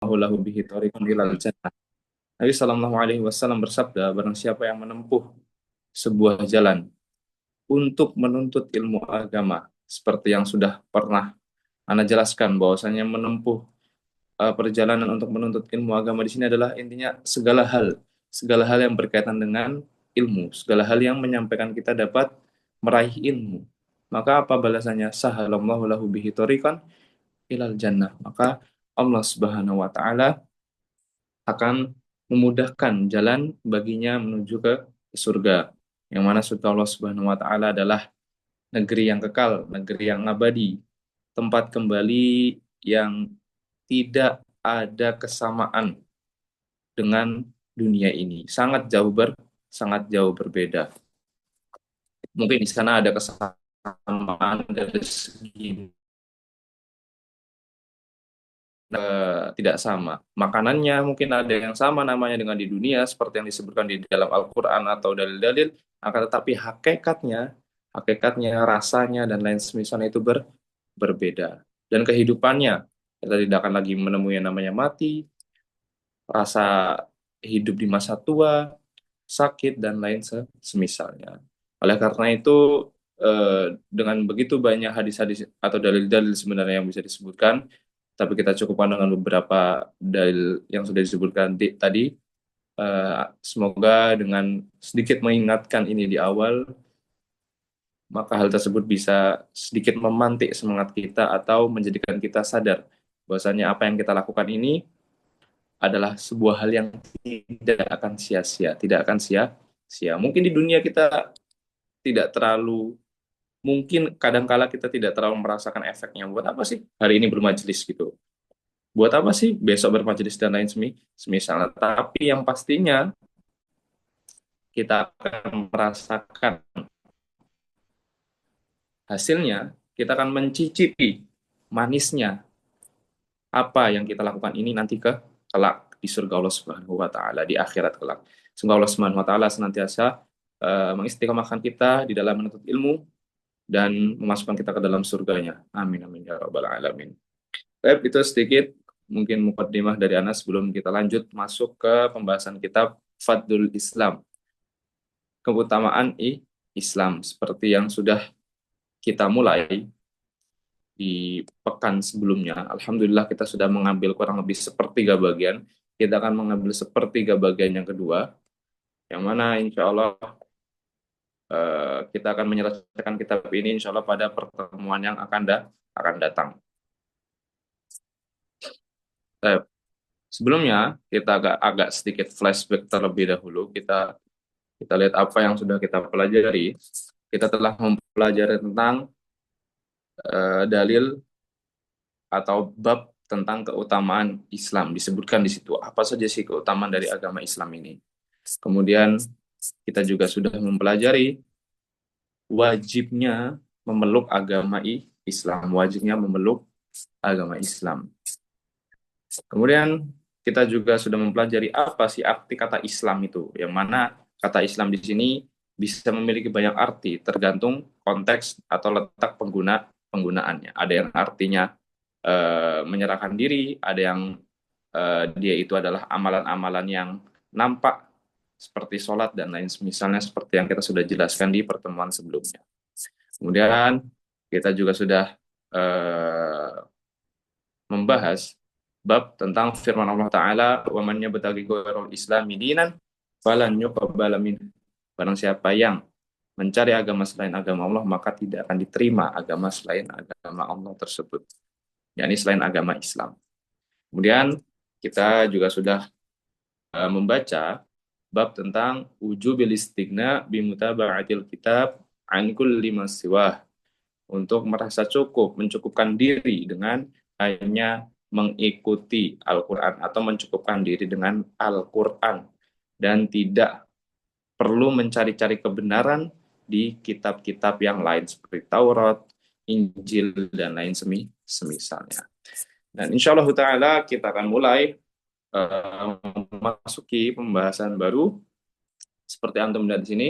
Allahu lahu bihi thariqan ilal jannah. Nabi Shallallahu Alaihi Wasallam bersabda, barang siapa yang menempuh sebuah jalan untuk menuntut ilmu agama, seperti yang sudah pernah Anda jelaskan, bahwasanya menempuh perjalanan untuk menuntut ilmu agama di sini adalah intinya segala hal yang berkaitan dengan ilmu, segala hal yang menyampaikan kita dapat meraih ilmu. Maka apa balasannya? Sahalallahu lahu bihi thariqan ilal jannah. Maka Allah Subhanahu wa taala akan memudahkan jalan baginya menuju ke surga. Yang mana surga Allah Subhanahu wa taala adalah negeri yang kekal, negeri yang abadi, tempat kembali yang tidak ada kesamaan dengan dunia ini. Sangat jauh berbeda. Mungkin di sana ada kesamaan dari segi tidak sama. Makanannya mungkin ada yang sama namanya dengan di dunia, seperti yang disebutkan di dalam Al-Quran atau dalil-dalil, akan tetapi hakikatnya, rasanya, dan lain semisalnya itu berbeda. Dan kehidupannya, kita tidak akan lagi menemui yang namanya mati, rasa hidup di masa tua, sakit, dan lain semisalnya. Oleh karena itu, dengan begitu banyak hadis-hadis atau dalil-dalil sebenarnya yang bisa disebutkan, tapi kita cukupkan dengan beberapa dalil yang sudah disebutkan tadi. Semoga dengan sedikit mengingatkan ini di awal, maka hal tersebut bisa sedikit memantik semangat kita atau menjadikan kita sadar bahwasanya apa yang kita lakukan ini adalah sebuah hal yang tidak akan sia-sia, tidak akan sia-sia. Mungkin di dunia kita tidak terlalu, mungkin kadangkala kita tidak terlalu merasakan efeknya. Buat apa sih hari ini bermajelis gitu? Buat apa sih besok bermajelis dan lain semisalnya? Tapi yang pastinya kita akan merasakan hasilnya, kita akan mencicipi manisnya apa yang kita lakukan ini nanti kelak di surga Allah Subhanahu wa taala, di akhirat kelak. Semoga Allah Subhanahu wa taala senantiasa mengistiqomahkan kita di dalam menuntut ilmu dan memasukkan kita ke dalam surganya. Amin amin ya rabbal alamin. Baik, itu sedikit mungkin mukadimah dari Anas sebelum kita lanjut masuk ke pembahasan kitab Fadlul Islam. Keutamaan Islam seperti yang sudah kita mulai di pekan sebelumnya. Alhamdulillah kita sudah mengambil kurang lebih sepertiga bagian. Kita akan mengambil sepertiga bagian yang kedua, yang mana insya Allah kita akan menyelesaikan kitab ini insya Allah pada pertemuan yang akan datang. Eh, Sebelumnya kita agak sedikit flashback terlebih dahulu. Kita lihat apa yang sudah kita pelajari. Kita telah mempelajari tentang dalil atau bab tentang keutamaan Islam. Disebutkan di situ apa saja sih keutamaan dari agama Islam ini. Kemudian kita juga sudah mempelajari wajibnya memeluk agama Islam, wajibnya memeluk agama Islam. Kemudian kita juga sudah mempelajari apa sih arti kata Islam itu, yang mana kata Islam di sini bisa memiliki banyak arti tergantung konteks atau letak penggunaannya. Ada yang artinya menyerahkan diri, ada yang dia itu adalah amalan-amalan yang nampak seperti sholat dan lain semisalnya, seperti yang kita sudah jelaskan di pertemuan sebelumnya. Kemudian kita juga sudah membahas bab tentang firman Allah Ta'ala, wa man yabtaghi ghairal islami dinan falan yuqbala min. Barang siapa yang mencari agama selain agama Allah, maka tidak akan diterima agama selain agama Allah tersebut, yakni selain agama Islam. Kemudian kita juga sudah membaca bab tentang wujubil istighna bimutaba'atil kitab an kulli ma siwah, untuk merasa cukup, mencukupkan diri dengan hanya mengikuti Al-Quran atau mencukupkan diri dengan Al-Quran dan tidak perlu mencari-cari kebenaran di kitab-kitab yang lain seperti Taurat, Injil, dan lain semisalnya. Dan insya Allah Ta'ala kita akan mulai memasuki pembahasan baru seperti antum lihat di sini.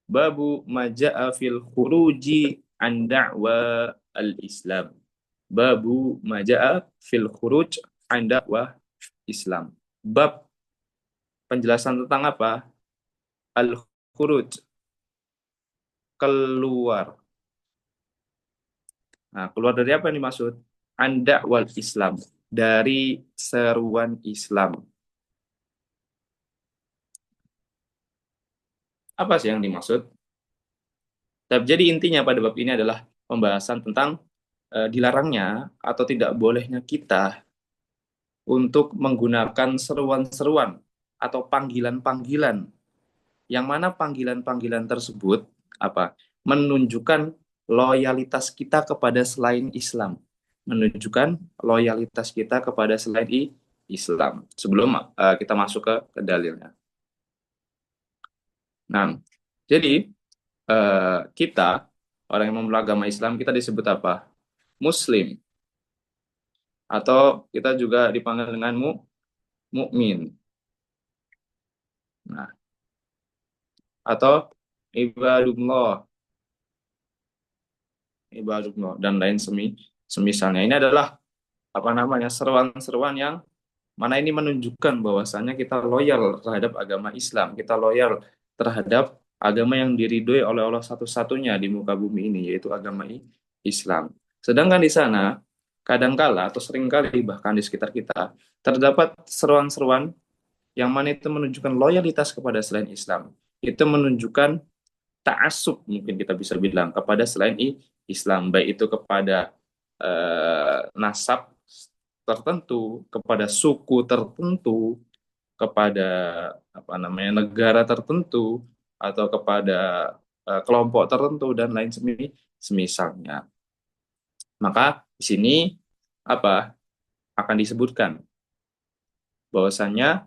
Babu maja'a fil khuruji an da'wa al-Islam. Babu maja'a fil khuruj an dakwah Islam. Bab penjelasan tentang apa? Al-khuruj, keluar. Nah, keluar dari apa yang dimaksud? Anda wal Islam, dari seruan Islam. Apa sih yang dimaksud? Jadi intinya pada bab ini adalah pembahasan tentang dilarangnya atau tidak bolehnya kita untuk menggunakan seruan-seruan atau panggilan-panggilan, yang mana panggilan-panggilan tersebut apa? Menunjukkan loyalitas kita kepada selain Islam, menunjukkan loyalitas kita kepada selain Islam. Sebelum kita masuk ke dalilnya. Nah, jadi kita orang yang memeluk agama Islam kita disebut apa? Muslim, atau kita juga dipanggil dengan mukmin. Nah, atau ibadullah, ibadullah dan lain semisalnya. Ini adalah apa namanya? Seruan-seruan yang mana ini menunjukkan bahwasanya kita loyal terhadap agama Islam, kita loyal terhadap agama yang diridhoi oleh Allah satu-satunya di muka bumi ini, yaitu agama Islam. Sedangkan di sana, kadangkala atau seringkali bahkan di sekitar kita, terdapat seruan-seruan yang mana itu menunjukkan loyalitas kepada selain Islam. Itu menunjukkan ta'assub, mungkin kita bisa bilang, kepada selain Islam, baik itu kepada nasab tertentu, kepada suku tertentu, kepada apa namanya negara tertentu, atau kepada kelompok tertentu dan lain semisalnya. Maka di sini apa akan disebutkan bahwasanya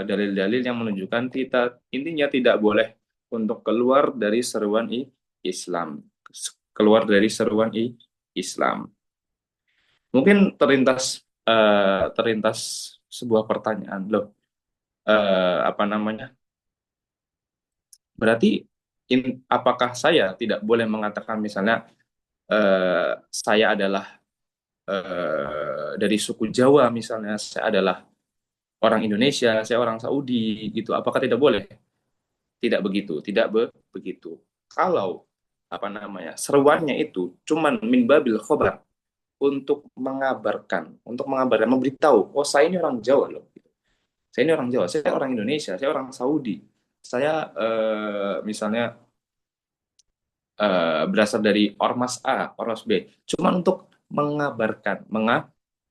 dalil-dalil yang menunjukkan kita intinya tidak boleh untuk keluar dari seruan Islam, keluar dari seruan Islam. Mungkin terlintas sebuah pertanyaan loh, apa namanya? Berarti apakah saya tidak boleh mengatakan misalnya saya adalah dari suku Jawa misalnya, saya adalah orang Indonesia, saya orang Saudi gitu. Apakah tidak boleh? Tidak begitu, tidak begitu. Kalau apa namanya? Seruannya itu cuman min babil khobar, untuk mengabarkan, memberitahu, oh saya ini orang Jawa loh. Saya ini orang Jawa, saya orang Indonesia, saya orang Saudi. Saya misalnya berasal dari ormas A, ormas B. Cuma untuk mengabarkan,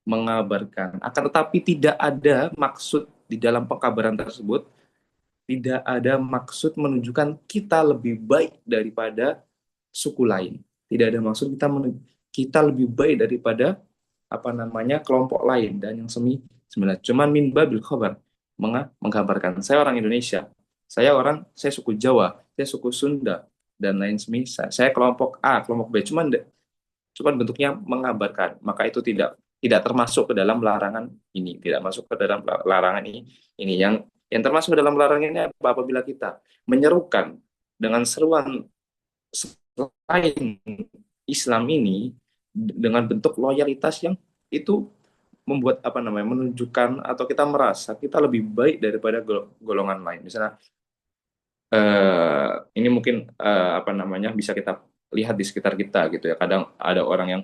mengabarkan. Akan tetapi tidak ada maksud di dalam pengkabaran tersebut, tidak ada maksud menunjukkan kita lebih baik daripada suku lain. Tidak ada maksud kita lebih baik daripada apa namanya kelompok lain dan yang sembilan. Cuman min babil khabar, menggambarkan saya orang Indonesia, saya suku Jawa, saya suku Sunda dan lain semisal. Saya kelompok A, kelompok B. Cuman bentuknya mengabarkan. Maka itu tidak termasuk ke dalam larangan ini, tidak masuk ke dalam larangan ini yang termasuk ke dalam larangan ini apabila kita menyerukan dengan seruan selain Islam ini dengan bentuk loyalitas yang itu membuat apa namanya menunjukkan atau kita merasa kita lebih baik daripada golongan lain. Misalnya ini mungkin apa namanya bisa kita lihat di sekitar kita gitu ya. Kadang ada orang yang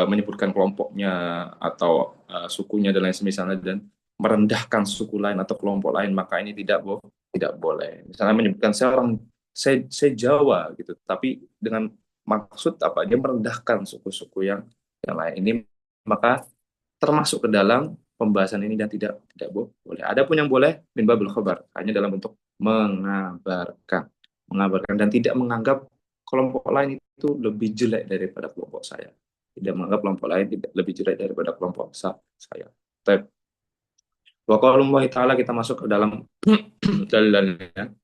menyebutkan kelompoknya atau sukunya dan lain semisalnya dan merendahkan suku lain atau kelompok lain, maka ini tidak boleh. Misalnya menyebutkan saya Jawa gitu, tapi dengan maksud apa? Dia merendahkan suku-suku yang lain. Ini maka termasuk ke dalam pembahasan ini dan tidak boleh. Ada pun yang boleh min babul khabar, hanya dalam bentuk mengabarkan dan tidak menganggap kelompok lain itu lebih jelek daripada kelompok saya. Tidak menganggap kelompok lain tidak lebih jelek daripada kelompok saya. Wa qaulullahi ta'ala, kita masuk ke dalam dalil-dalilnya.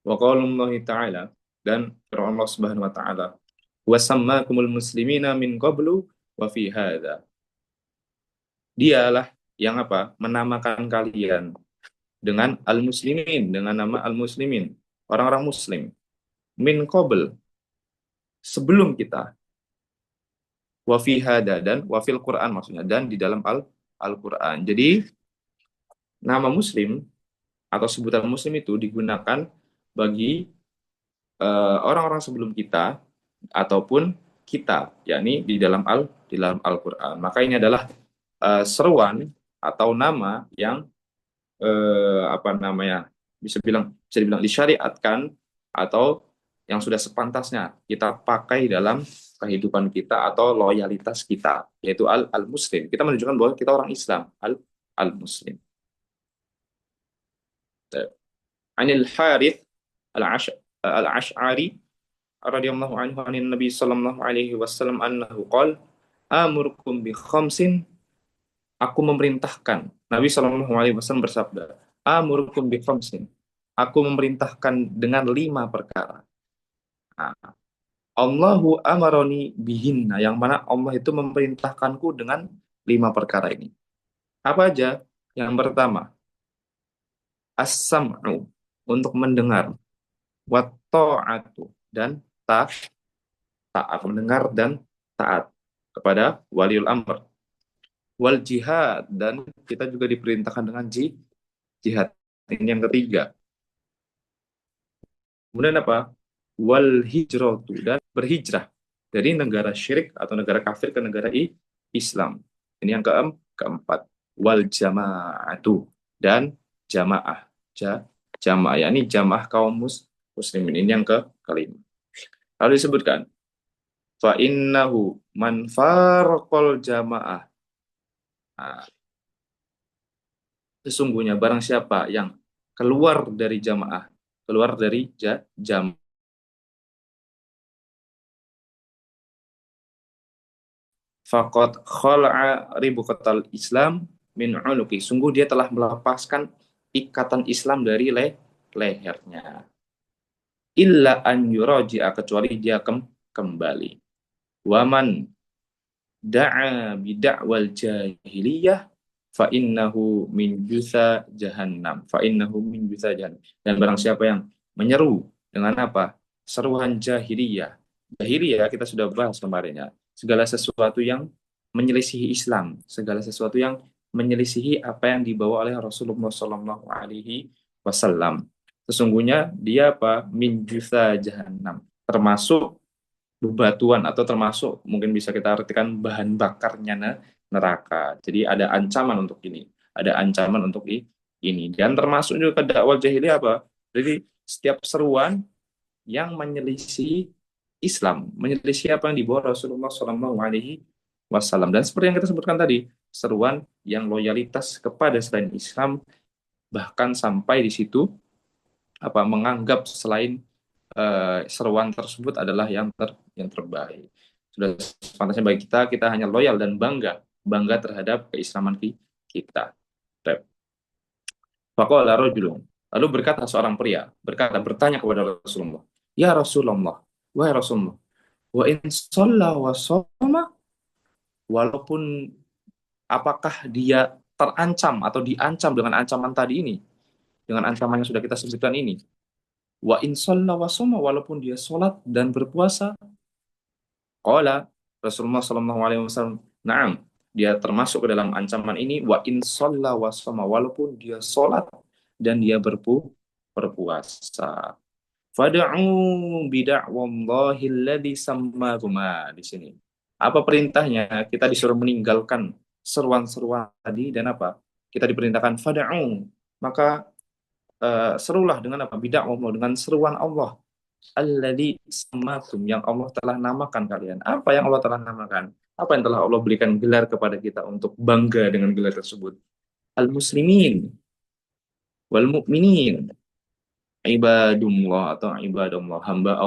Wa qaulullahi ta'ala, dan firman Allah Subhanahu wa taala, wa sammakumul muslimina min qablu wa fi hadza. Dialah yang apa? Menamakan kalian dengan al-muslimin, dengan nama al-muslimin, orang-orang muslim. Min qabl, sebelum kita. Wa fi hada, dan wa fil Quran maksudnya, dan di dalam Al-Quran. Jadi nama Muslim atau sebutan Muslim itu digunakan bagi orang-orang sebelum kita ataupun kita, yakni di dalam Al-Quran. Maka ini adalah seruan atau nama yang apa namanya bisa dibilang disyariatkan atau yang sudah sepantasnya kita pakai dalam kehidupan kita atau loyalitas kita, yaitu al-Muslim. Kita menunjukkan bahwa kita orang Islam, al-Muslim. Anil Harith al-Ash'ari radhiyallahu anhu anin Nabi sallallahu alaihi wasallam annahu qala amurukum bi khamsin, aku memerintahkan. Nabi sallallahu alaihi wasallam bersabda, amurukum bi khamsin, aku memerintahkan dengan 5 perkara. Nah, Allahu amaroni bihinna, yang mana Allah itu memerintahkanku dengan 5 perkara ini. Apa aja? Yang pertama, as-sam'u, untuk mendengar, wa ta'atu, dan taat, mendengar dan taat kepada waliul amr, wal jihad, dan kita juga diperintahkan dengan jihad. Ini yang ketiga. Kemudian apa? Wal hijratu, dan berhijrah dari negara syirik atau negara kafir ke negara Islam. Ini yang keempat. Wal jama'atu, dan jamaah. Jamaah, yakni jamaah kaum muslimin. Ini yang kelima. Lalu disebutkan, fa innahu man farqal jamaah. Nah, sesungguhnya barang siapa yang keluar dari jamaah, keluar dari jamaah, faqad khala'a ribuqatal Islam min unuqi, sungguh dia telah melepaskan ikatan Islam dari lehernya. Illa an yuraji'a, kecuali dia kembali. Waman da'a bida'wal jahiliyah fa innahu min jutha jahannam. Fa innahu min jutha jahannam. Dan barang siapa yang menyeru dengan apa? Seruan jahiliyah. Jahiliyah kita sudah bahas kemarin ya. Segala sesuatu yang menyelisihi Islam, segala sesuatu yang menyelisihi apa yang dibawa oleh Rasulullah Shallallahu Alaihi Wasallam. Sesungguhnya dia apa? Min jutha jahannam. Termasuk bebatuan atau termasuk mungkin bisa kita artikan bahan bakarnya neraka. Jadi ada ancaman untuk ini, ada ancaman untuk ini, dan termasuk juga dakwah jahiliyah apa? Jadi setiap seruan yang menyelisih Islam, menyelisih apa yang dibawa Rasulullah Shallallahu Alaihi Wasallam, dan seperti yang kita sebutkan tadi, seruan yang loyalitas kepada selain Islam, bahkan sampai di situ apa menganggap selain seruan tersebut adalah yang terbaik. Sudah sepantasnya bagi kita hanya loyal dan bangga terhadap keislaman kita. Faqala rajulun, lalu berkata seorang pria, bertanya kepada Rasulullah, ya Rasulullah, wahai Rasulullah, wa in shalla wa shoma, walaupun apakah dia terancam atau diancam dengan ancaman tadi ini, dengan ancaman yang sudah kita sebutkan ini, wa in shalla wa shoma, walaupun dia sholat dan berpuasa. Qala, Rasulullah sallallahu alaihi wasallam, "Na'am." Dia termasuk ke dalam ancaman ini, wa in shalla wa shoma, walaupun dia sholat dan dia berpuasa. Fad'u bid'wallahi alladhi sammahuma, di sini. Apa perintahnya? Kita disuruh meninggalkan seruan-seruan tadi, dan apa? Kita diperintahkan fad'u. Maka serulah dengan apa? Bid'wallah, dengan seruan Allah. Alladzi samakum, yang Allah telah namakan kalian. Apa yang Allah telah namakan? Apa yang telah Allah berikan gelar kepada kita untuk bangga dengan gelar tersebut? Al-muslimin wal mu'minin, ibadullah atau ibadullah, hamba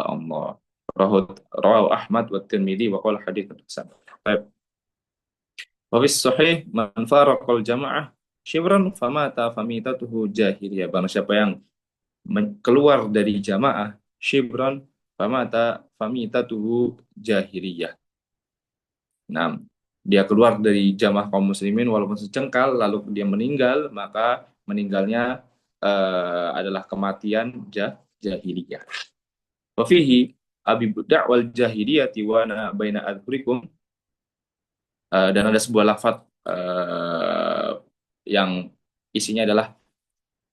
Allah. Rawahu Ahmad wa Tirmidzi wa qala hadits hasan. Baik. Wa fi sahih man faraqal jamaah shibran famata famitatuhu jahiliyah. Barang siapa yang keluar dari jamaah shibran famitatuhu jahiliyah. Nah, dia keluar dari jamaah kaum muslimin walaupun secengkal, lalu dia meninggal, maka meninggalnya adalah kematian jahiliyah. Wa fihi abi da'wal jahiliyati wa ana baina adhurikum, dan ada sebuah lafaz eh, yang isinya adalah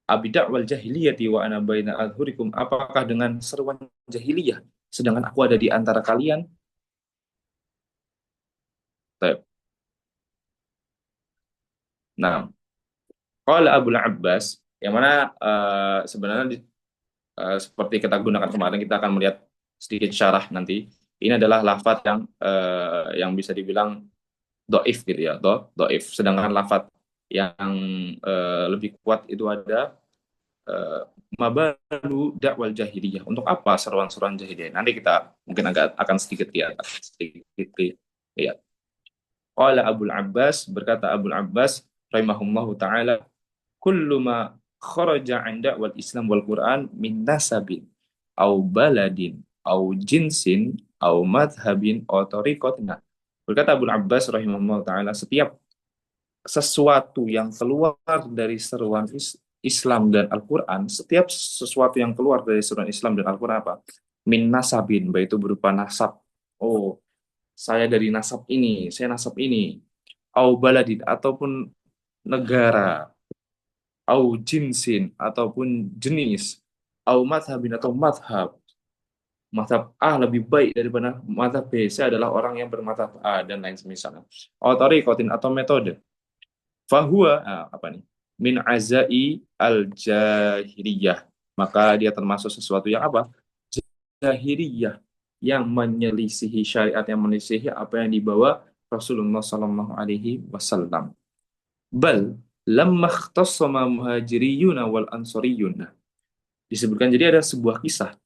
abidak wal jahiliyati wa ana baina adhurikum, apakah dengan seruan jahiliyah sedangkan aku ada di antara kalian. Baik. Nah, qala Abul Abbas, yang mana sebenarnya seperti kita gunakan kemarin, kita akan melihat sedikit syarah nanti. Ini adalah lafadz yang bisa dibilang doif gitu ya, doif. Sedangkan lafadz yang lebih kuat itu ada eh, mabalu dakwal jahiliyah. Untuk apa seruan-seruan jahiliyah? Nanti kita mungkin agak akan sedikit lihat, sedikit lihat. Qala Abul Abbas, berkata Abul Abbas rahimahullahu taala, kullu ma kharaja an wal Islam wal Quran min nasabin au baladin au jinsin au madhabin au tariqatin. Nah, berkata Abul Abbas rahimahullah taala, setiap sesuatu yang keluar dari seruan Islam dan Al-Quran, setiap sesuatu yang keluar dari seruan Islam dan Al-Quran apa? Min nasabin, baik itu berupa nasab. Oh, saya dari nasab ini, saya nasab ini. Au baladin, ataupun negara, au jinsin ataupun jenis, au madhabin atau madhab. Madhab A lebih baik daripada madhab B, saya adalah orang yang bermadhab A dan lain semisalnya. Au tariqatin atau metode. Fahuwa apa nih? Min azai al jahiliyah. Maka dia termasuk sesuatu yang apa? Jahiliyah, yang menyelisihi syariat, yang menyelisihi apa yang dibawa Rasulullah Sallallahu Alaihi Wasallam. Bal lamma ikhtassama muhajiriyuna wal ansariyun. Nah, disebutkan, jadi ada sebuah kisah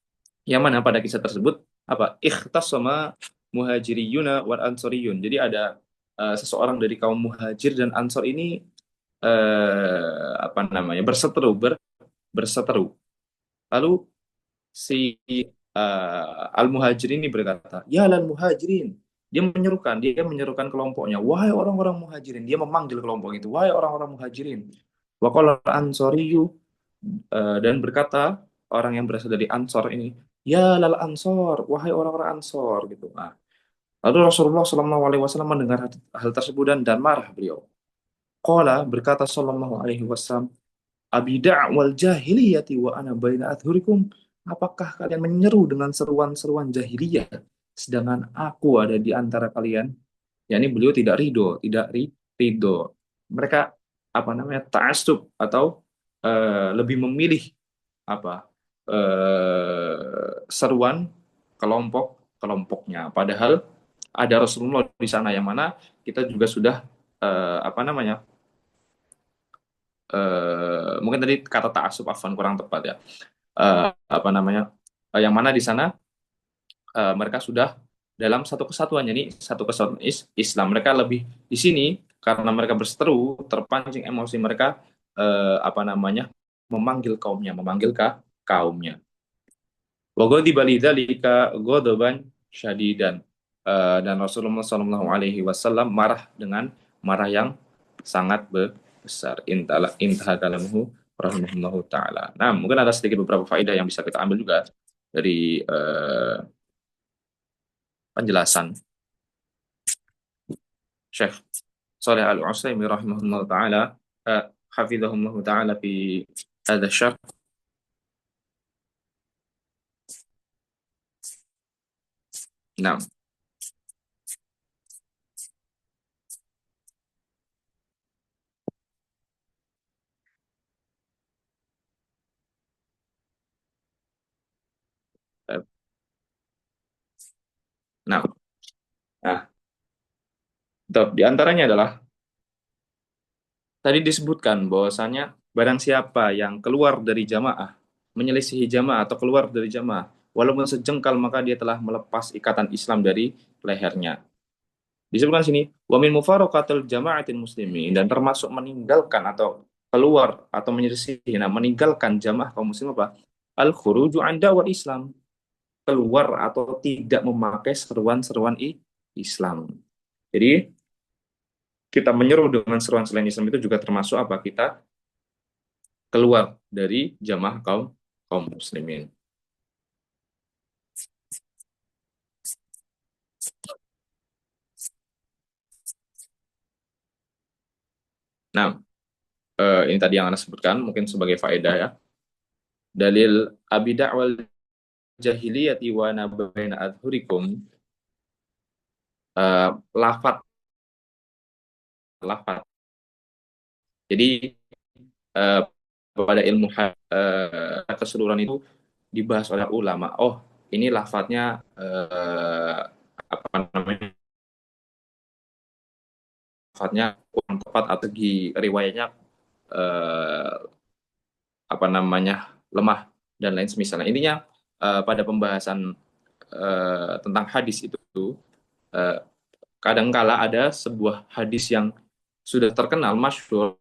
yang mana pada kisah tersebut apa? Ikhtassama muhajiriyuna wal ansariyun. Jadi ada seseorang dari kaum muhajir dan ansor ini apa namanya? Berseteru. Lalu si al-muhajir ini berkata, "Ya al-muhajirin." Dia menyerukan kelompoknya, "Wahai orang-orang muhajirin." Dia memanggil kelompok itu, "Wahai orang-orang muhajirin." Wa qala ansoriyu, dan berkata orang yang berasal dari Ansor ini, "Ya lal Ansor, wahai orang-orang Ansor." Gitu. Nah, lalu Rasulullah Shallallahu Alaihi Wasallam mendengar hal tersebut dan marah beliau. Qala, berkata Shallallahu Alaihi Wasallam, Abida' wal jahiliyati wa ana baina adhurikum. Apakah kalian menyeru dengan seruan-seruan jahiliyah sedangkan aku ada di antara kalian? Yani beliau tidak ridho, ridho. Mereka apa namanya? Ta'assub atau lebih memilih apa? Seruan kelompoknya. Padahal ada Rasulullah di sana, yang mana kita juga sudah apa namanya? Mungkin tadi kata ta'assub afwan kurang tepat ya. Apa namanya, yang mana di sana mereka sudah dalam satu kesatuan, jadi satu kesatuan Islam. Mereka lebih di sini karena mereka berseteru, terpancing emosi mereka, apa namanya, memanggil kaumnya. Wa ghadiba lidzalika ghadaban syadidan. Dan Rasulullah Shallallahu Alaihi Wasallam marah dengan marah yang sangat besar. Intaha kalamuhu rahimahullahu taala. Nah, mungkin ada sedikit beberapa faedah yang bisa kita ambil juga dari penjelasan Syekh Saleh Al Utsaimin rahimahullahu taala, hafizahullahu taala fi hadza syarh. Nah, eh, nah, nah, di antaranya adalah tadi disebutkan bahwasanya barang siapa yang keluar dari jamaah, menyelisihi jamaah atau keluar dari jamaah, walaupun sejengkal, maka dia telah melepas ikatan Islam dari lehernya. Disebutkan sini, wa min mufaraqatil jama'atil muslimin, dan termasuk meninggalkan atau keluar atau menyelisihi, nah, meninggalkan jamaah kaum muslim apa? Al khuruju an da'wal Islam, keluar atau tidak memakai seruan-seruan Islam. Jadi kita menyeru dengan seruan selain Islam itu juga termasuk apa? Kita keluar dari jamaah kaum kaum muslimin. Nah, ini tadi yang Anda sebutkan mungkin sebagai faedah ya. Dalil abi da'wal jahiliyati wa nabaina adhurikum, lafat lafat. Jadi eh, pada ilmu keseluruhan itu dibahas oleh ulama. Oh, ini lafadznya apa namanya? Lafadznya kurang tepat atau segi riwayatnya eh, apa namanya? Lemah dan lain semisalnya. Intinya pada pembahasan tentang hadis itu eh, kadangkala ada sebuah hadis yang sudah terkenal masyhur,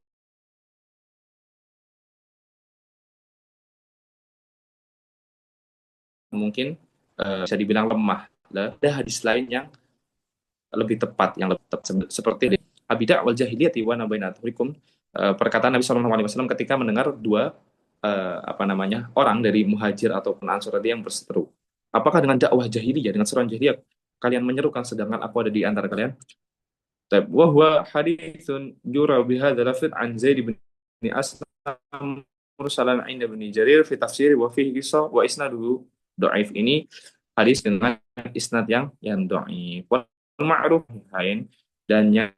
mungkin bisa dibilang lemah. Ada hadis lain yang lebih tepat, yang lebih tepat seperti abidah wal jahiliyati wa nabainatukum, perkataan Nabi Shallallahu Alaihi Wasallam ketika mendengar dua apa namanya orang dari muhajir ataupun ansor tadi yang berseteru. Apakah dengan dakwah jahiliyah, dengan seruan jahiliyah kalian menyerukan sedangkan aku ada di antara kalian? Wa huwa haditsun jura bihadza lafz an Zaid bin Aslam mursalan inda bin Jarir fi tafsir wa fihi qissa wa isnaduhu dhaif. Ini hadis dengan isnad yang dhaif. Wal ma'ruf lain dan yang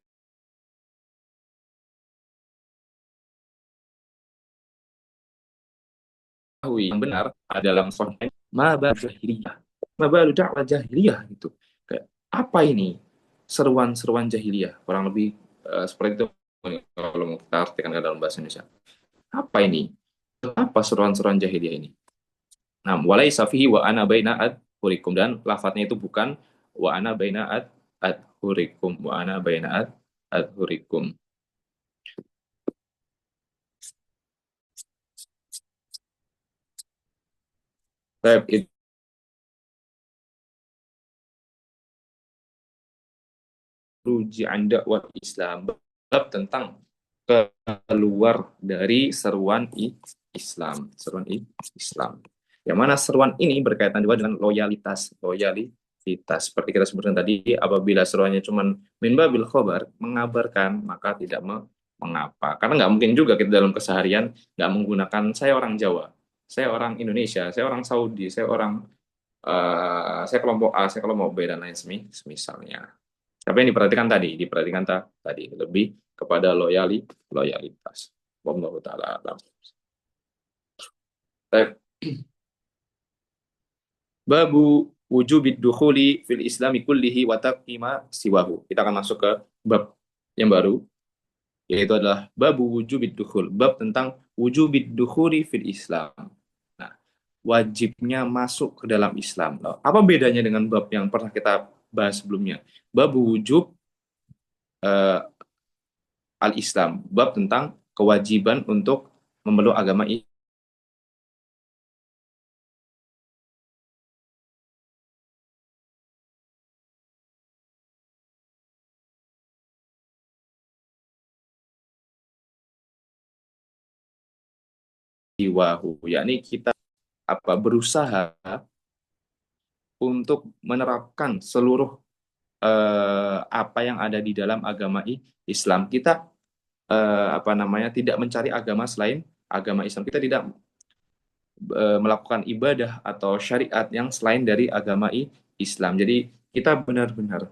yang benar adalah sahih maba jahiliyah. Maba dakwah jahiliyah gitu. Kayak apa ini? Seruan-seruan jahiliyah. Kurang lebih seperti itu kalau mau kita artikan ke dalam bahasa Indonesia. Apa ini? Apa seruan-seruan jahiliyah ini? Nah, walai safihi wa ana baina hurikum, dan lafadznya itu bukan wa ana baina hurikum, wa ana baina hurikum. Baik, itu ruji anda wa Islam, bab tentang keluar dari seruan Islam, seruan Islam. Yang mana seruan ini berkaitan juga dengan loyalitas, loyalitas. Seperti kita sebutkan tadi, apabila seruannya cuma min babil khobar, mengabarkan, maka tidak mengapa. Karena nggak mungkin juga kita dalam keseharian nggak menggunakan saya orang Jawa, saya orang Indonesia, saya orang Saudi, saya kelompok A, saya kelompok B, dan lain semisalnya. Tapi yang diperhatikan tadi lebih kepada loyalitas. Wallahu taala alam. Baik. Babu wujubid dukhuli fil islami kullihi wa taqima siwahu. Kita akan masuk ke bab yang baru, yaitu adalah babu wujubid dukhul, bab tentang wujubid dukhuli fil Islam. Nah, wajibnya masuk ke dalam Islam. Nah, apa bedanya dengan bab yang pernah kita bahas sebelumnya? Babu wujub eh, al-Islam, bab tentang kewajiban untuk memeluk agama Iwahu, yakni kita berusaha untuk menerapkan seluruh apa yang ada di dalam agama Islam. Kita tidak mencari agama selain agama Islam. Kita tidak melakukan ibadah atau syariat yang selain dari agama Islam. Jadi kita benar-benar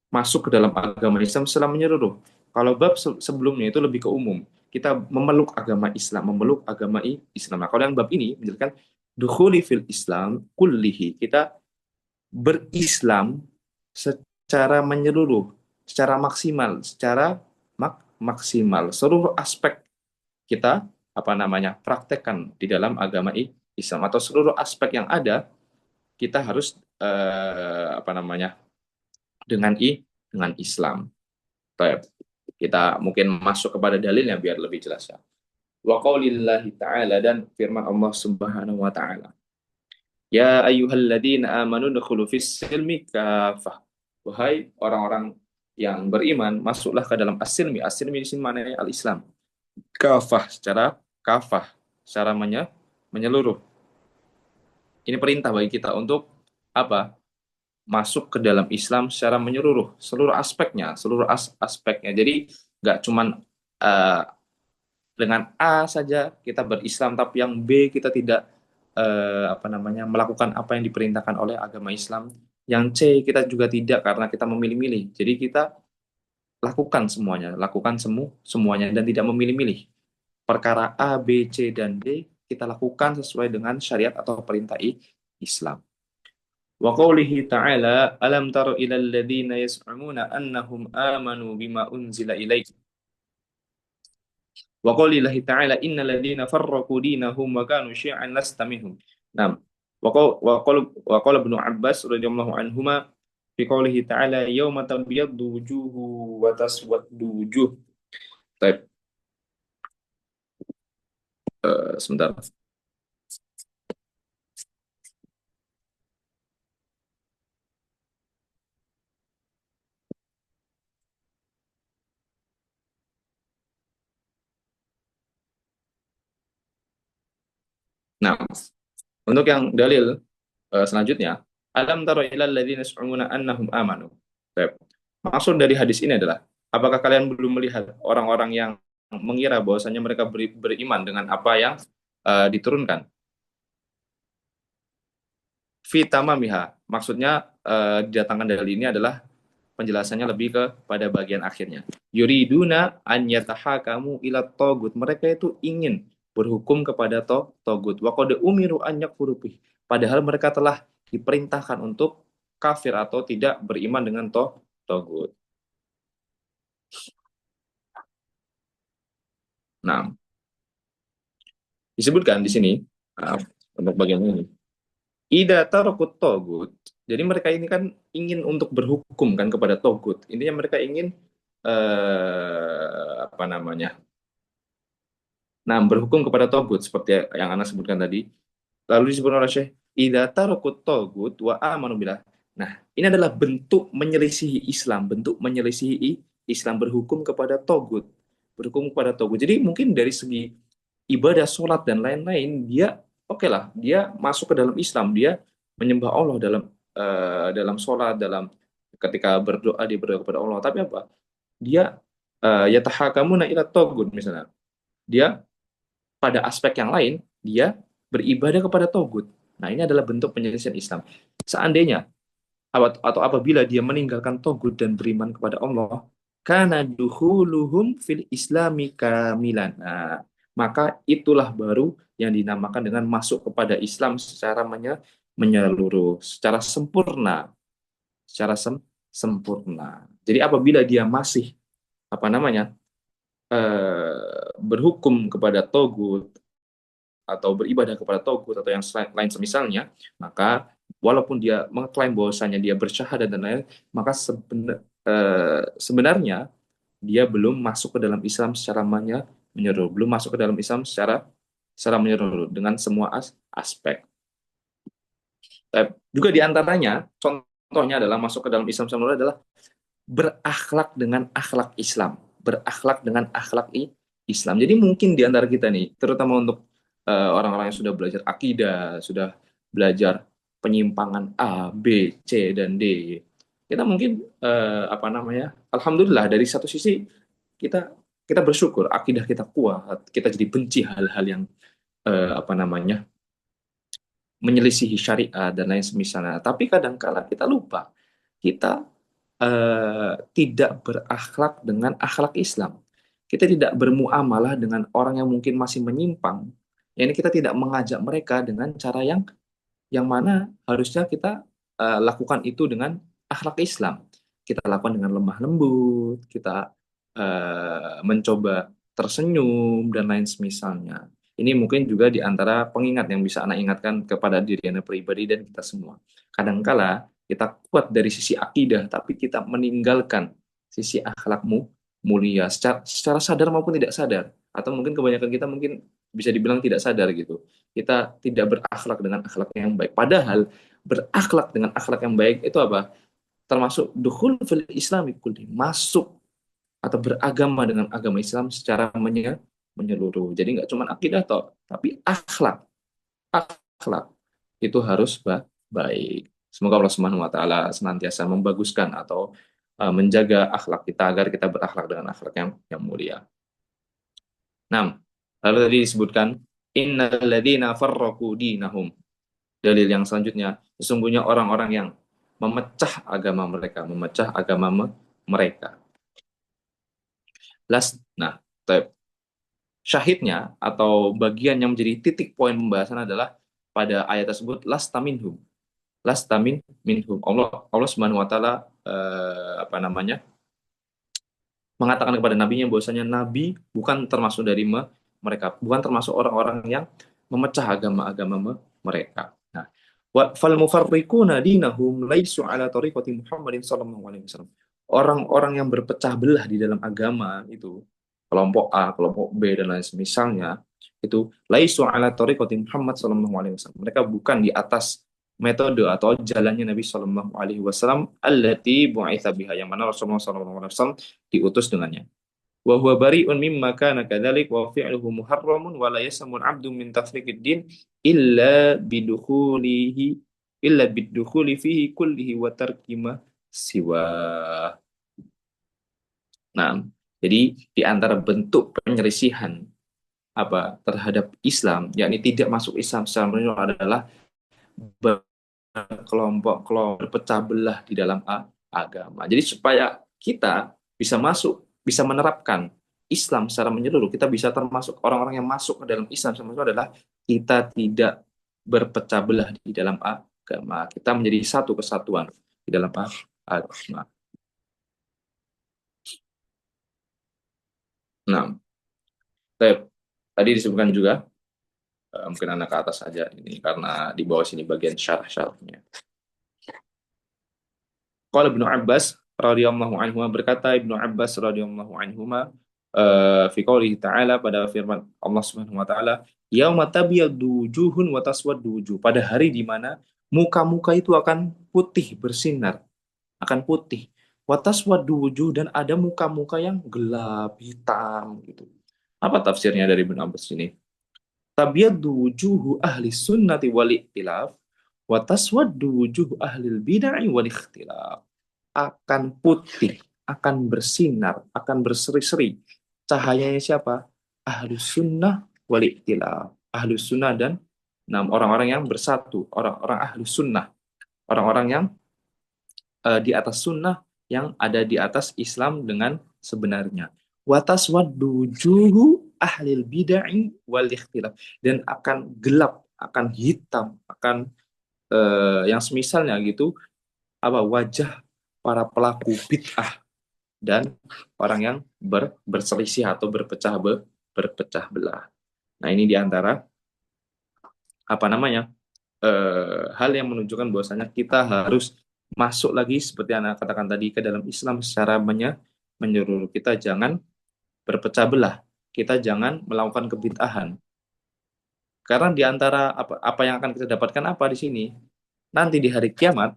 masuk ke dalam agama Islam secara menyeluruh. Kalau bab sebelumnya itu lebih ke umum. Kita memeluk agama Islam, memeluk agama Islam. Nah, kalau yang bab ini menjelaskan dukhuli fil Islam kullihi. Kita berislam secara menyeluruh, secara maksimal, secara maksimal. Seluruh aspek kita praktekkan di dalam agama Islam, atau seluruh aspek yang ada kita harus dengan dengan Islam. Baik. Kita mungkin masuk kepada dalilnya biar lebih jelas ya. Wa qaulillahi ta'ala, dan firman Allah Subhanahu wa taala. Ya ayyuhalladzina amanu dukhulu fis silmi kafah. Wahai orang-orang yang beriman, masuklah ke dalam as-silmi. As-silmi di sini maknanya al-Islam. Kafah, secara menyeluruh. Ini perintah bagi kita untuk apa? Masuk ke dalam Islam secara menyeluruh, seluruh aspeknya. Jadi nggak cuman eh, dengan A saja kita berislam, tapi yang B kita tidak apa namanya melakukan apa yang diperintahkan oleh agama Islam. Yang C kita juga tidak karena kita memilih-milih. Jadi kita lakukan semuanya, lakukan semuanya dan tidak memilih-milih. Perkara A, B, C dan D kita lakukan sesuai dengan syariat atau perintah Islam. Wa qawlihi ta'ala alam tara ilal ladzina yas'amuna annahum amanu bima unzila ilaik. Wa qawlillahi ta'ala innal ladzina farraqu dinahum wa kanu syi'an lasta minhum. Nah, wa qala Ibnu Abbas radhiyallahu anhuma fi qawlihi ta'ala yauma tabyaddu wujuhu wa taswaddu wujuh. Baik, sebentar. Nah, untuk yang dalil selanjutnya, alam tara ilal ladzina yas'umuna annahum amanu. Baik. Maksud dari hadis ini adalah, apakah kalian belum melihat orang-orang yang mengira bahwasanya mereka beriman dengan apa yang diturunkan? Fitamamiha. Maksudnya didatangkan dari ini adalah penjelasannya lebih ke pada bagian akhirnya. Yuriduna an yatahakamu ila togut. Mereka itu ingin berhukum kepada togut. Wa qad umiru an yakfuru bih. Padahal mereka telah diperintahkan untuk kafir atau tidak beriman dengan togut. Nah, disebutkan di sini untuk bagian ini. Ida tarakut togut. Jadi mereka ini kan ingin untuk berhukum kan kepada togut. Intinya mereka ingin apa namanya? Nah, berhukum kepada togut seperti yang Anda sebutkan tadi. Lalu disebut oleh Syekh, Ida tarakut togut wa amanu billah. Nah, ini adalah bentuk menyelisihi Islam, bentuk menyelisihi Islam berhukum kepada togut, berhukum kepada togut. Jadi mungkin dari segi ibadah, sholat dan lain-lain, dia oke lah, dia masuk ke dalam Islam, dia menyembah Allah dalam sholat, dalam ketika berdoa dia berdoa kepada Allah. Tapi apa? Dia yatahakamuna ila togut misalnya. Dia pada aspek yang lain, dia beribadah kepada togut. Nah, ini adalah bentuk penyelesaian Islam. Seandainya atau apabila dia meninggalkan togut dan beriman kepada Allah, karena duhuluhum fil islami kamilan. Nah, maka itulah baru yang dinamakan dengan masuk kepada Islam secara menyeluruh, secara sempurna, secara sempurna. Jadi apabila dia masih apa namanya berhukum kepada togut atau beribadah kepada togut atau yang lain semisalnya, maka walaupun dia mengklaim bahwasanya dia bersyahadat dan lain, maka sebenarnya dia belum masuk ke dalam Islam secara menyeluruh, belum masuk ke dalam Islam secara menyeluruh dengan semua aspek. Juga diantaranya, contohnya adalah masuk ke dalam Islam secara menyeluruh adalah berakhlak dengan akhlak Islam, berakhlak dengan akhlak Islam. Jadi mungkin di antara kita nih, terutama untuk orang-orang yang sudah belajar akidah, sudah belajar penyimpangan A, B, C dan D, kita mungkin apa namanya? Alhamdulillah dari satu sisi kita kita bersyukur akidah kita kuat, kita jadi benci hal-hal yang apa namanya? Menyelisihi syariat dan lain semisalnya. Tapi kadang-kala kita lupa kita tidak berakhlak dengan akhlak Islam. Kita tidak bermuamalah dengan orang yang mungkin masih menyimpang. Ini kita tidak mengajak mereka dengan cara yang mana harusnya kita lakukan itu dengan akhlak Islam. Kita lakukan dengan lemah lembut, kita mencoba tersenyum dan lain semisalnya. Ini mungkin juga di antara pengingat yang bisa anak ingatkan kepada diri anak pribadi dan kita semua. Kadangkala kita kuat dari sisi akidah, tapi kita meninggalkan sisi akhlakmu mulia secara sadar maupun tidak sadar. Atau mungkin kebanyakan kita mungkin bisa dibilang tidak sadar gitu. Kita tidak berakhlak dengan akhlak yang baik. Padahal berakhlak dengan akhlak yang baik itu apa? Termasuk dukhul fil islami kulli, masuk atau beragama dengan agama Islam secara menyeluruh. Jadi nggak cuma akidah toh, tapi akhlak itu harus baik. Semoga Allah Subhanahu wa taala senantiasa membaguskan atau menjaga akhlak kita agar kita berakhlak dengan akhlak yang mulia. Nah, lalu tadi disebutkan innal ladzina farraqu dinahum. Dalil yang selanjutnya, sesungguhnya orang-orang yang memecah agama mereka, memecah agama mereka. Nah, syahidnya atau bagian yang menjadi titik poin pembahasan adalah pada ayat tersebut lasta minhum. Lasta minhum. Allah Subhanahu wa taala apa namanya? Mengatakan kepada nabinya bahwasanya nabi bukan termasuk dari mereka, bukan termasuk orang-orang yang memecah agama-agama mereka. Nah, fal mufarriquna dinahum laisu ala tariqati Muhammadin sallallahu alaihi wasallam. Orang-orang yang berpecah belah di dalam agama itu, kelompok A, kelompok B dan lain semisalnya, itu laisu ala tariqati Muhammad sallallahu alaihi wasallam. Mereka bukan di atas metode atau jalannya Nabi Shallallahu Alaihi Wasallam allati bu'itsa biha, yang mana Rasulullah Shallallahu Alaihi Wasallam diutus dengannya. Wa huwa bari'un mimma kana kadzalik wa fi'luhu muharramun wa la yasamu al-'abdu min tafriqid din illa bidukhulihi illa bidukhuli fihi kullihi wa tarki ma siwa. Nah, jadi di antara bentuk penyelisihan apa terhadap Islam, yakni tidak masuk Islam secara menyeluruh, adalah kelompok-kelompok berpecah belah di dalam agama. Jadi supaya kita bisa masuk, bisa menerapkan Islam secara menyeluruh, kita bisa termasuk orang-orang yang masuk ke dalam Islam secara menyeluruh, adalah kita tidak berpecah belah di dalam agama. Kita menjadi satu kesatuan di dalam agama. Nah, tadi disebutkan juga, mungkin anak ke atas saja ini karena di bawah sini bagian syarah-syarahnya. Qala Ibnu Abbas radhiyallahu anhu, berkata Ibnu Abbas radhiyallahu anhu fi qoulihi ta'ala, pada firman Allah Subhanahu wa taala, yauma tabyaddu wujuhun wa taswaddu wujuh, pada hari di mana muka-muka itu akan putih bersinar, akan putih. Wa taswaddu wujuh, dan ada muka-muka yang gelap, hitam gitu. Apa tafsirnya dari Ibnu Abbas ini? Tabyaddu wujuhu ahli sunnati wal ikhtilaf wa taswaddu wujuh ahli bid'ah wal ikhtilaf. Akan putih, akan bersinar, akan berseri-seri. Cahayanya siapa? Ahlus sunnah wal ikhtilaf. Ahlus sunnah dan orang-orang yang bersatu, orang-orang ahlus sunnah, orang-orang yang di atas sunnah, yang ada di atas Islam dengan sebenarnya. Watas wadujuhu ahlil bid'ah wal ikhtilaf, dan akan gelap, akan hitam, akan yang semisalnya gitu, apa, wajah para pelaku bid'ah dan orang yang berselisih atau berpecah belah. Nah, ini diantara apa namanya hal yang menunjukkan bahwasanya kita harus masuk lagi, seperti yang Anda katakan tadi, ke dalam Islam secara menyeluruh. Kita jangan berpecah belah, kita jangan melakukan kebid'ahan. Karena diantara apa yang akan kita dapatkan apa di sini? Nanti di hari kiamat,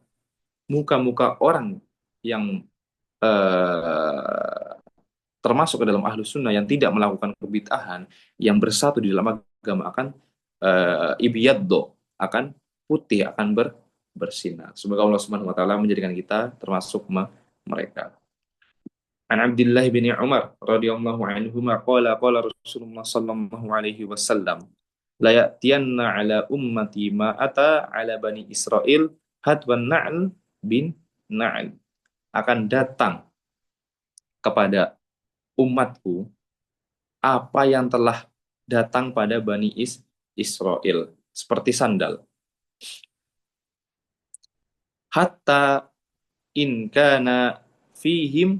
muka-muka orang yang eh, termasuk ke dalam ahlus sunnah, yang tidak melakukan kebid'ahan, yang bersatu di dalam agama, akan ibiyaddo, akan putih, akan bersinar. Semoga Allah Subhanahu wa taala menjadikan kita termasuk mereka. An Abdullah bin Umar radhiyallahu anhu qala qala Rasulullah sallallahu alaihi wasallam, la ya'tiyanna ala ummati ma ata ala bani Israil hadwan na'l bin na'l. Akan datang kepada umatku apa yang telah datang pada Bani Israel, seperti sandal. Hatta in kana fihim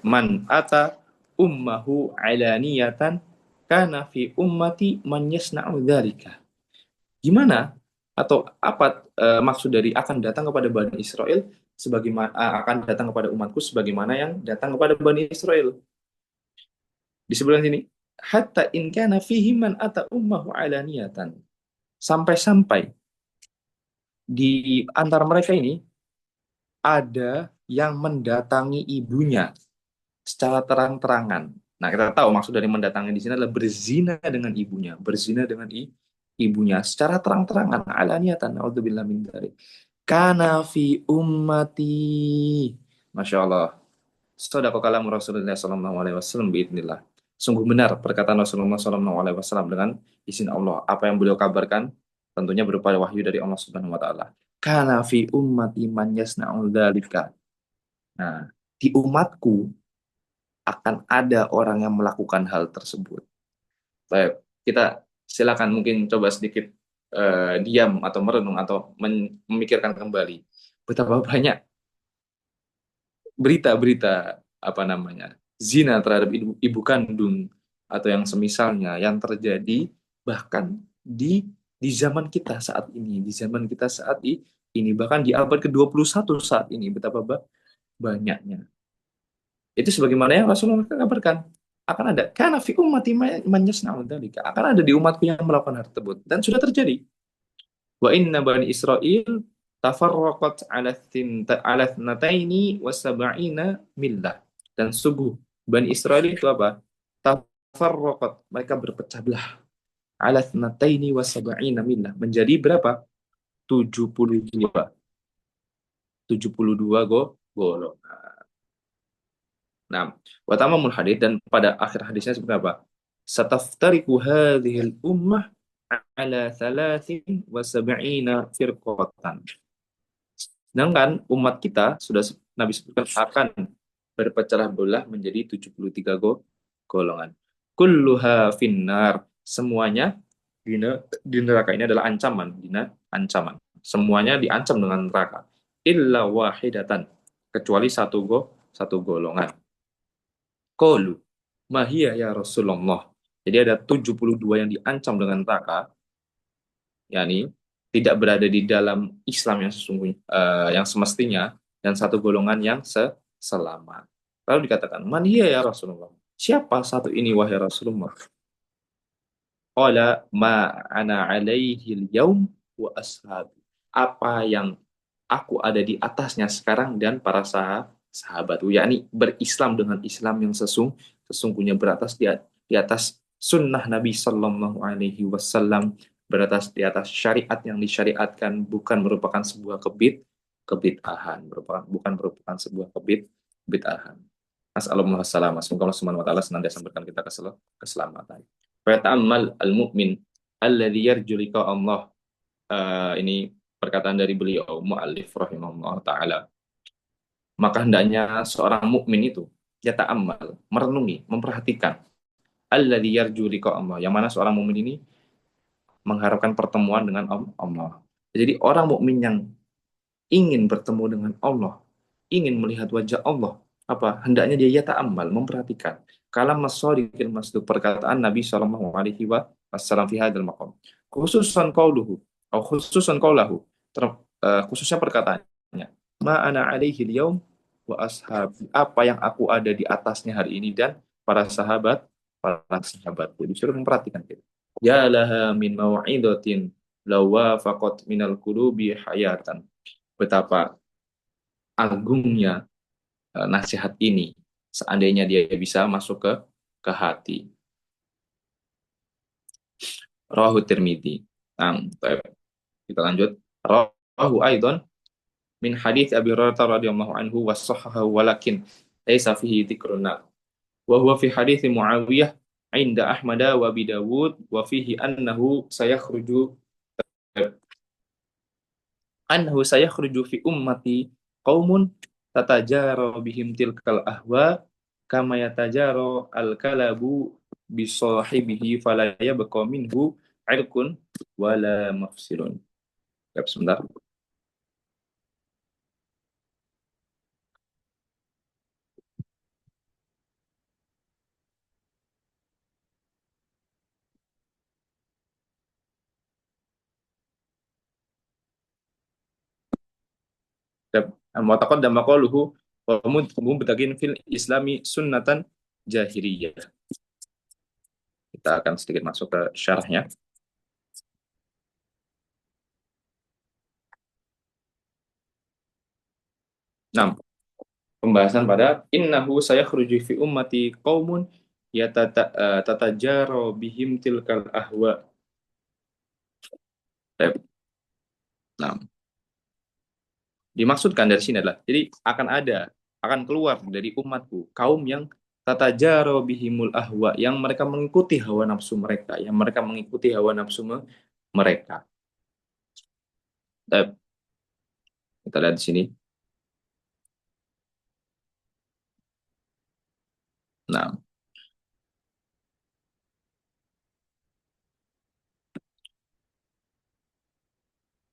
man ata ummahu alaniyatan kana fi ummati man yasna'u dzalika. Gimana atau apa maksud dari akan datang kepada Bani Israel sebagaimana akan datang kepada umatku sebagaimana yang datang kepada Bani Israel? Di sebelah sini, hatta in kana fihi man ata ummahu alaniyatan. Sampai-sampai di antara mereka ini ada yang mendatangi ibunya secara terang-terangan. Nah, kita tahu maksud dari mendatangi di sini adalah berzina dengan ibunya, berzina dengan ibunya secara terang-terangan, alaniyatan. Auzubillahi min dzalik. Kana fi ummati. Masya Allah. Sadaqah kalam Rasulullah sallallahu alaihi wasallam biidznillah. Sungguh benar perkataan Rasulullah SAW dengan izin Allah. Apa yang beliau kabarkan tentunya berupa wahyu dari Allah Subhanahu wa taala. Kana fi ummati man yasna'u dzalika. Nah, di umatku akan ada orang yang melakukan hal tersebut. Baik, kita silakan mungkin coba sedikit diam atau merenung atau memikirkan kembali betapa banyak berita-berita apa namanya zina terhadap ibu kandung atau yang semisalnya yang terjadi bahkan di zaman kita saat ini, di zaman kita saat ini bahkan di abad ke-21 saat ini betapa banyaknya. Itu sebagaimana yang Rasulullah kabarkan akan ada karena fi ummati man yasna'u dzalika, akan ada di umatku yang melakukan hal tersebut dan sudah terjadi. Wa inna bani Israel tafarraqat ala thnataini wa sab'ina millah. Dan sungguh Bani Israel itu apa? Tafarraqat, mereka berpecah belah. Ala thnataini wa sab'ina millah. Menjadi berapa? 72. 72 golongan. Nah, wa tamamul hadis dan pada akhir hadisnya seperti apa? Sataftariqu hadhil ummah ala thalathin wa sab'ina firqatan. Sedangkan umat kita sudah Nabi sebutkan akan berpecah belah menjadi 73 golongan. Kulluha finnar. Semuanya di neraka ini adalah ancaman, ancaman. Semuanya diancam dengan neraka. Illa wahidatan. Kecuali satu golongan. Qalu, mahia ya Rasulullah. Jadi ada 72 yang diancam dengan neraka, yakni tidak berada di dalam Islam yang sesungguhnya, yang semestinya, dan satu golongan yang selamat. Lalu dikatakan, man hiya ya Rasulullah? Siapa satu ini wahai Rasulullah? Qala ma ana alaihi yaum wa ashabi. Apa yang aku ada di atasnya sekarang dan para sahabatku, yakni berislam dengan Islam yang sesungguhnya beratas di atas sunnah Nabi Sallallahu Alaihi Wasallam, beratas di atas syariat yang disyariatkan, bukan merupakan sebuah kebid'ahan, bukan merupakan sebuah kebid'ahan. Assalamualaikum warahmatullahi wabarakatuh. Semoga Allah Subhanahu wa taala senantiasa memberikan kita keselamatan. Fata'ammal al-mu'min alladhi yarju liqa Allah. Ini perkataan dari beliau muallif rahimahullah taala. Maka hendaknya seorang mukmin itu ya ta'ammal, merenungi, memperhatikan alladzi yarju liqa Allah. Yang mana seorang mukmin ini mengharapkan pertemuan dengan Allah. Jadi orang mukmin yang ingin bertemu dengan Allah, ingin melihat wajah Allah, apa hendaknya dia ya ta'ammal, memperhatikan kalam as-shadiqil masduq, perkataan Nabi sallallahu alaihi wasallam fi hadzal maqam. Khususan qauluhu atau khususan qaulahu, khususnya perkataannya. Ma ana alaihi yaum wa ashabi. Apa yang aku ada di atasnya hari ini dan para sahabat. Disuruh memperhatikan gitu. Ya laha min mau'idatin lawa faqat minal qulubi hayatan. Betapa agungnya nasihat ini seandainya dia bisa masuk ke hati. Rawahu Tirmidzi. Nah, kita lanjut. Rawahu aidan min hadits Abi Hurairah radhiyallahu anhu wa sahahahu walakin laisa fihi dzikrun nar. Wa huwa fi hadits Muawiyah inda Ahmad wa Abi Dawud wa fihi annahu sayakhruju fi ummati qaumun tatajara bihim tilkal ahwa kama yatajara al-kalabu bi sahibihi fala yabqa minhu irqun wala mafsilun. Ya, sebentar. Mu'taqad dan maqaluhu wa mubtagin fil islami sunnatan jahiliyah. Kita akan sedikit masuk ke syarahnya. Nah, pembahasan pada innahu sayakhruju fi ummati qaumun tatajaro bihim tilkal ahwa. Nah, dimaksudkan dari sini adalah jadi akan keluar dari umatku kaum yang tatajaro bihimul ahwa, yang mereka mengikuti hawa nafsu mereka, yang mereka mengikuti hawa nafsu mereka. Eh, kita lihat di sini. Nah,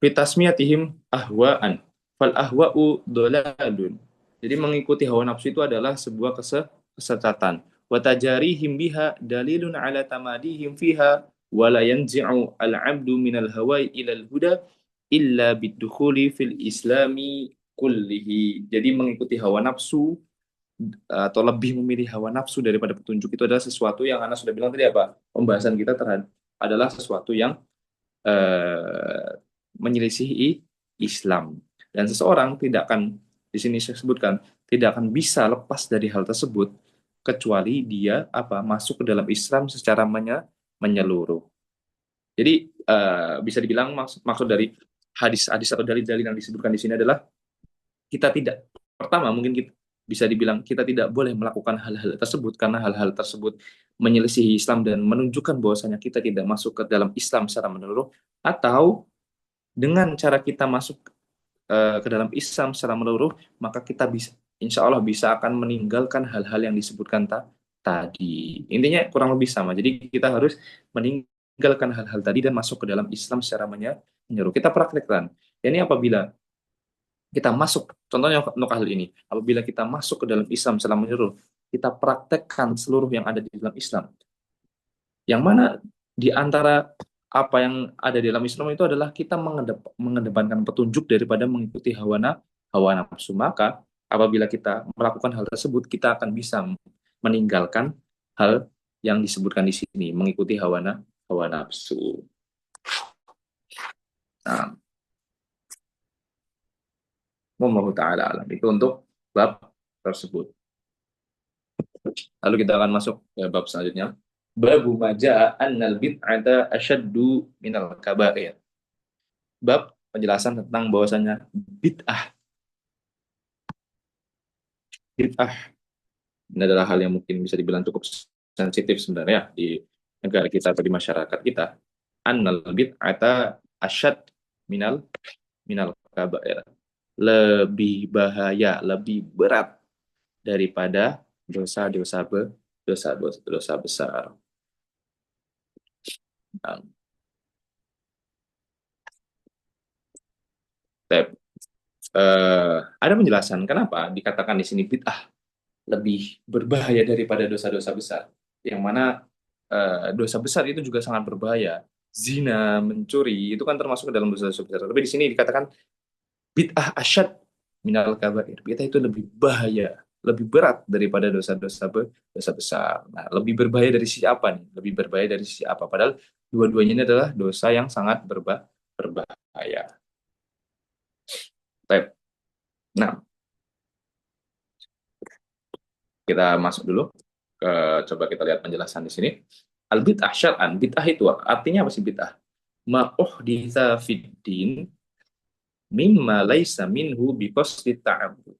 fitasmiyatihim ahwaan. Fal ahwa'u dolalun. Jadi mengikuti hawa nafsu itu adalah sebuah kesesatan. Wa tajarihim biha dalilun ala tamadihim fiha wa la yanzi'u al-'abdu minal hawai ilal huda illa bidukhuli fil islami kullihi. Jadi mengikuti hawa nafsu atau lebih memilih hawa nafsu daripada petunjuk itu adalah sesuatu yang Anda sudah bilang tadi apa? Pembahasan kita terhadap adalah sesuatu yang eh, menyelisihi Islam. Dan seseorang tidak akan, di sini saya sebutkan, tidak akan bisa lepas dari hal tersebut kecuali dia apa masuk ke dalam Islam secara menyeluruh. Jadi bisa dibilang maksud dari hadis-hadis atau dalil-dalil yang disebutkan di sini adalah kita tidak, pertama mungkin kita bisa dibilang kita tidak boleh melakukan hal-hal tersebut karena hal-hal tersebut menyelisihi Islam dan menunjukkan bahwasanya kita tidak masuk ke dalam Islam secara menyeluruh, atau dengan cara kita masuk ke dalam Islam secara menyeluruh maka kita bisa, insya Allah bisa akan meninggalkan hal-hal yang disebutkan tadi. Intinya kurang lebih sama. Jadi kita harus meninggalkan hal-hal tadi dan masuk ke dalam Islam secara menyeluruh. Kita praktekkan. Ini apabila kita masuk, contohnya untuk hal ini, apabila kita masuk ke dalam Islam secara menyeluruh, kita praktekkan seluruh yang ada di dalam Islam. Yang mana di antara apa yang ada di dalam Islam itu adalah kita mengedepankan petunjuk daripada mengikuti hawa nafsu. Maka apabila kita melakukan hal tersebut, kita akan bisa meninggalkan hal yang disebutkan di sini, mengikuti hawa nafsu. Nah, wallahu taala alam. Itu untuk bab tersebut. Lalu kita akan masuk ke bab selanjutnya. Babu maja annal bid'ata asyaddu minal kabair. Bab penjelasan tentang bahwasanya bid'ah ini adalah hal yang mungkin bisa dibilang cukup sensitif sebenarnya di negara kita atau di masyarakat kita. Annal bid'ata asyad minal minal kabair. Lebih bahaya, lebih berat daripada dosa-dosa dosa besar. Nah, ada penjelasan kenapa dikatakan di sini bid'ah lebih berbahaya daripada dosa-dosa besar. Yang mana dosa besar itu juga sangat berbahaya. Zina, mencuri, itu kan termasuk ke dalam dosa-dosa besar. Tapi di sini dikatakan bid'ah asyad minal kabair. Bid'ah itu lebih bahaya, lebih berat daripada dosa besar. Nah, lebih berbahaya dari sisi apa nih? Lebih berbahaya dari sisi apa? Padahal dua-duanya ini adalah dosa yang sangat berbahaya. Baik. Nah, kita masuk dulu ke, coba kita lihat penjelasan di sini. Al bid'ah syar'an, bid'ah itu artinya apa sih bid'ah? Ma uhditsa fid din mimma laisa minhu biqasdi ta'abbud.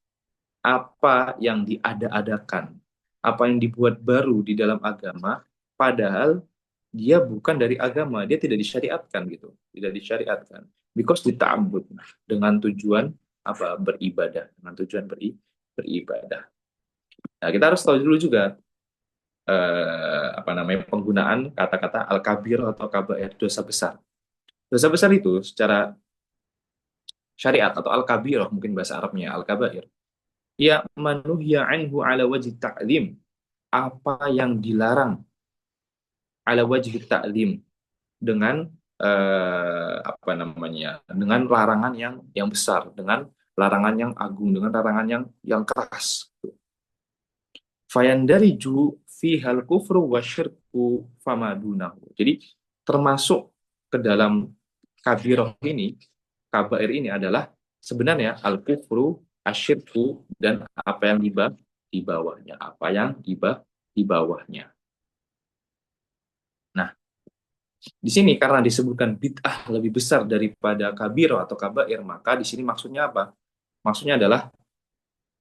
Apa yang diada-adakan, apa yang dibuat baru di dalam agama, padahal dia bukan dari agama, dia tidak disyariatkan gitu, tidak disyariatkan. Because dita'abbud, dengan tujuan apa? Beribadah, dengan tujuan beribadah. Nah, kita harus tahu dulu juga apa namanya penggunaan kata-kata al-kabir atau kabair, dosa besar. Dosa besar itu secara syariat atau al-kabir mungkin bahasa Arabnya al-kabair. Ya manuhya anhu ala wajib ta'lim, apa yang dilarang ala wajib ta'lim dengan apa namanya, dengan larangan yang besar, dengan larangan yang agung, dengan larangan yang keras. Fayandariju fihal kufru wa syirku famadunahu. Jadi termasuk ke dalam kabirah ini, kabair ini adalah sebenarnya al-kufru, asyirku, dan apa yang di bawahnya. Apa yang di bawahnya. Nah, di sini karena disebutkan bid'ah lebih besar daripada kabirah atau kabair, maka di sini maksudnya apa? Maksudnya adalah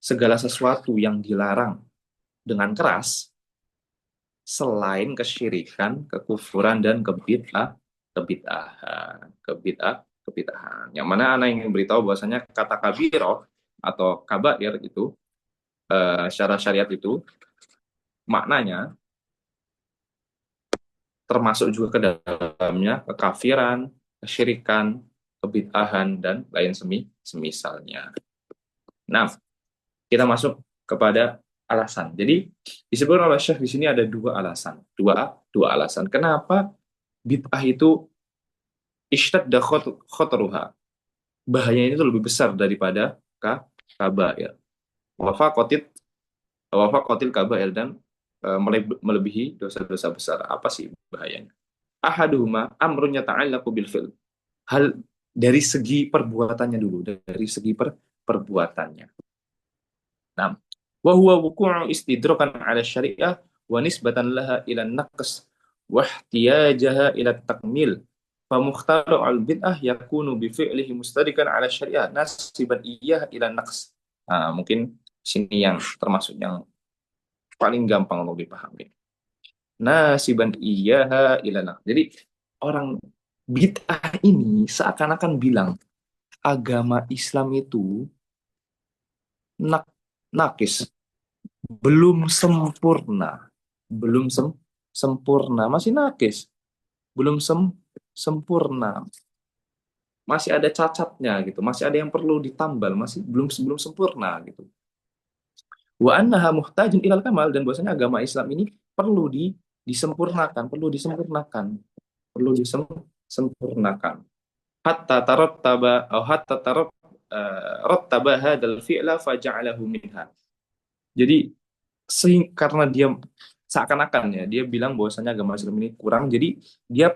segala sesuatu yang dilarang dengan keras selain kesyirikan, kekufuran dan kebid'ahan. Yang mana anak ingin beritahu bahwasanya kata kabiroh atau kabair itu secara syariat itu maknanya termasuk juga ke dalamnya kekafiran, kesyirikan, kebid'ahan dan lain semisalnya. Nah, kita masuk kepada alasan. Jadi disebut oleh Syekh di sini ada dua alasan. Dua alasan. Kenapa bid'ah itu ishtadda khotruha? Bahayanya itu lebih besar daripada kabair. Wafaqatil kabair dan melebihi dosa-dosa besar. Apa sih bahayanya? Ahaduhuma amrun yata'allaqu bil fi'l. Hal dari segi perbuatannya dulu, dari segi perbuatannya. Nah, wa huwa wuqu'u istidrakan 'ala syariah wa nisbatan laha ila naqs wa ihtiyajaha ila takmil. Fa mukhtaru al-bid'ah yakunu bi fi'lihi mustadrikan 'ala syariah nasiban iyyah ila naqs. Nah, mungkin sini yang termasuk yang paling gampang untuk dipahami. Nasiban iyyah ila naqs. Jadi orang bid'ah ini seakan-akan bilang agama Islam itu nak nakis, belum sempurna, belum sempurna, masih nakis, belum sempurna, masih ada cacatnya gitu, masih ada yang perlu ditambal, masih belum belum sempurna gitu. Wa annaha muhtajun ilal kamal, dan bahwasanya agama Islam ini perlu disempurnakan, perlu disempurnakan. Hatta tarattaba atau hatta rattaba hadzal fi'la faja'alahu minha. Jadi karena dia seakan-akan ya dia bilang bahwasanya agama Islam ini kurang, jadi dia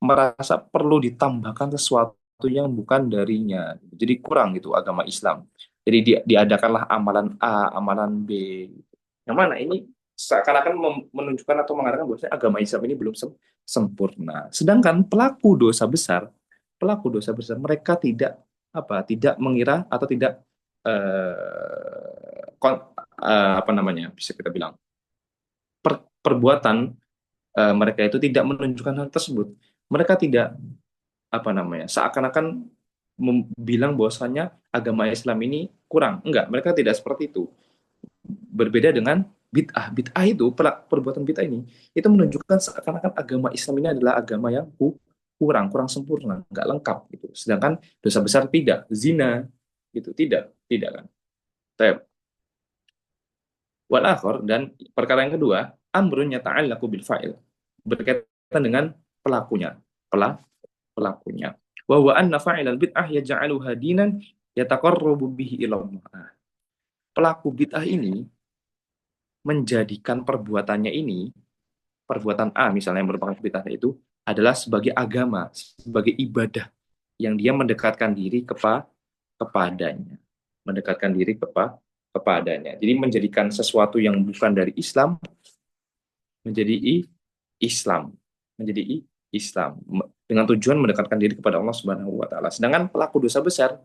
merasa perlu ditambahkan sesuatu yang bukan darinya, jadi kurang gitu agama Islam, jadi diadakanlah amalan A, amalan B, yang mana ini seakan-akan menunjukkan atau mengatakan bahwasanya agama Islam ini belum sempurna, sedangkan pelaku dosa besar mereka tidak mengira atau tidak apa namanya bisa kita bilang perbuatan mereka itu tidak menunjukkan hal tersebut. Mereka tidak apa namanya seakan-akan bilang bahwasanya agama Islam ini kurang. Enggak, mereka tidak seperti itu. Berbeda dengan bid'ah. Bid'ah itu perbuatan bid'ah ini itu menunjukkan seakan-akan agama Islam ini adalah agama yang kurang sempurna, enggak lengkap gitu. Sedangkan dosa besar tidak, zina gitu tidak kan. Tapi wal akhir, dan perkara yang kedua, amrun yata'allaqu bil fa'il, berkaitan dengan pelakunya, pelakunya. Wa huwa anna fa'ilal bid'ah yaj'aluha dinan yataqarrabu bihi ila Allah. Nah, pelaku bid'ah ini menjadikan perbuatannya ini, perbuatan A misalnya yang merupakan bid'ah itu adalah sebagai agama, sebagai ibadah yang dia mendekatkan diri kepadanya, mendekatkan diri kepadanya. Jadi menjadikan sesuatu yang bukan dari Islam menjadi Islam, menjadi Islam dengan tujuan mendekatkan diri kepada Allah Subhanahu wa taala. Sedangkan pelaku dosa besar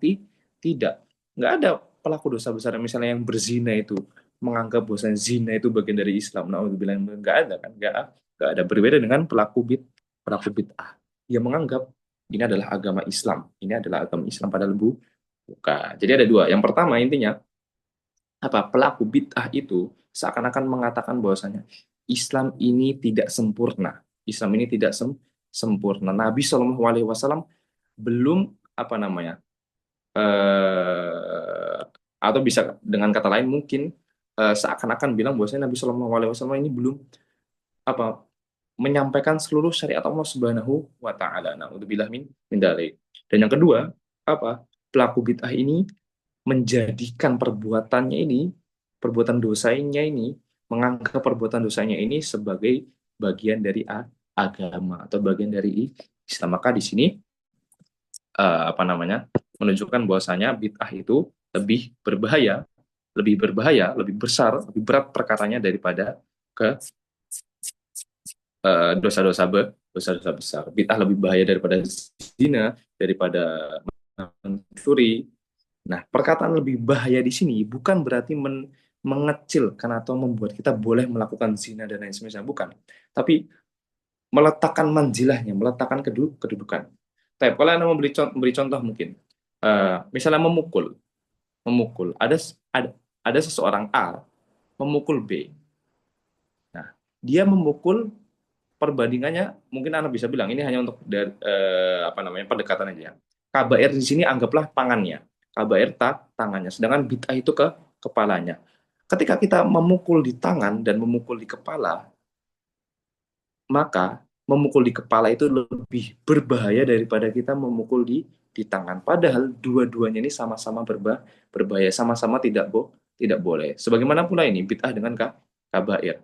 tidak. Nggak ada pelaku dosa besar misalnya yang berzina itu menganggap bahwa zina itu bagian dari Islam. Nah, bilang nggak ada kan? Nggak ada. Berbeda dengan pelaku bid'ah. Dia menganggap ini adalah agama Islam. Ini adalah agama Islam padahal bukan. Jadi ada dua. Yang pertama intinya apa? Pelaku bid'ah itu seakan-akan mengatakan bahwasanya Islam ini tidak sempurna. Islam ini tidak sempurna. Nabi Shallallahu Alaihi Wasallam belum apa namanya, atau bisa dengan kata lain mungkin seakan-akan bilang bahwasanya Nabi Shallallahu Alaihi Wasallam ini belum apa menyampaikan seluruh syariat Allah Subhanahu wa taala. Naudzubillah min dzalik. Dan yang kedua, apa? Pelaku bid'ah ini menjadikan perbuatannya ini, perbuatan dosanya ini, menganggap perbuatan dosanya ini sebagai bagian dari agama atau bagian dari Islam. Maka di sini apa namanya menunjukkan bahwasanya bid'ah itu lebih berbahaya, lebih besar, lebih berat perkaranya daripada ke dosa-dosa besar. Bid'ah lebih bahaya daripada zina, daripada mencuri. Nah, perkataan lebih bahaya di sini bukan berarti mengecilkan atau membuat kita boleh melakukan zina dan lain sebagainya, bukan. Tapi meletakkan manzilahnya, meletakkan kedudukan. Tapi kalau Anda memberi contoh mungkin, misalnya memukul, ada seseorang A memukul B. Nah, dia memukul, perbandingannya mungkin Anda bisa bilang ini hanya untuk apa namanya, pendekatan aja. KBR di sini anggaplah tangannya, KBR tangannya, sedangkan bid'ah itu ke kepalanya. Ketika kita memukul di tangan dan memukul di kepala, maka memukul di kepala itu lebih berbahaya daripada kita memukul di tangan. Padahal dua-duanya ini sama-sama berbahaya, sama-sama tidak boleh. Sebagaimana pula ini bid'ah dengan kabair.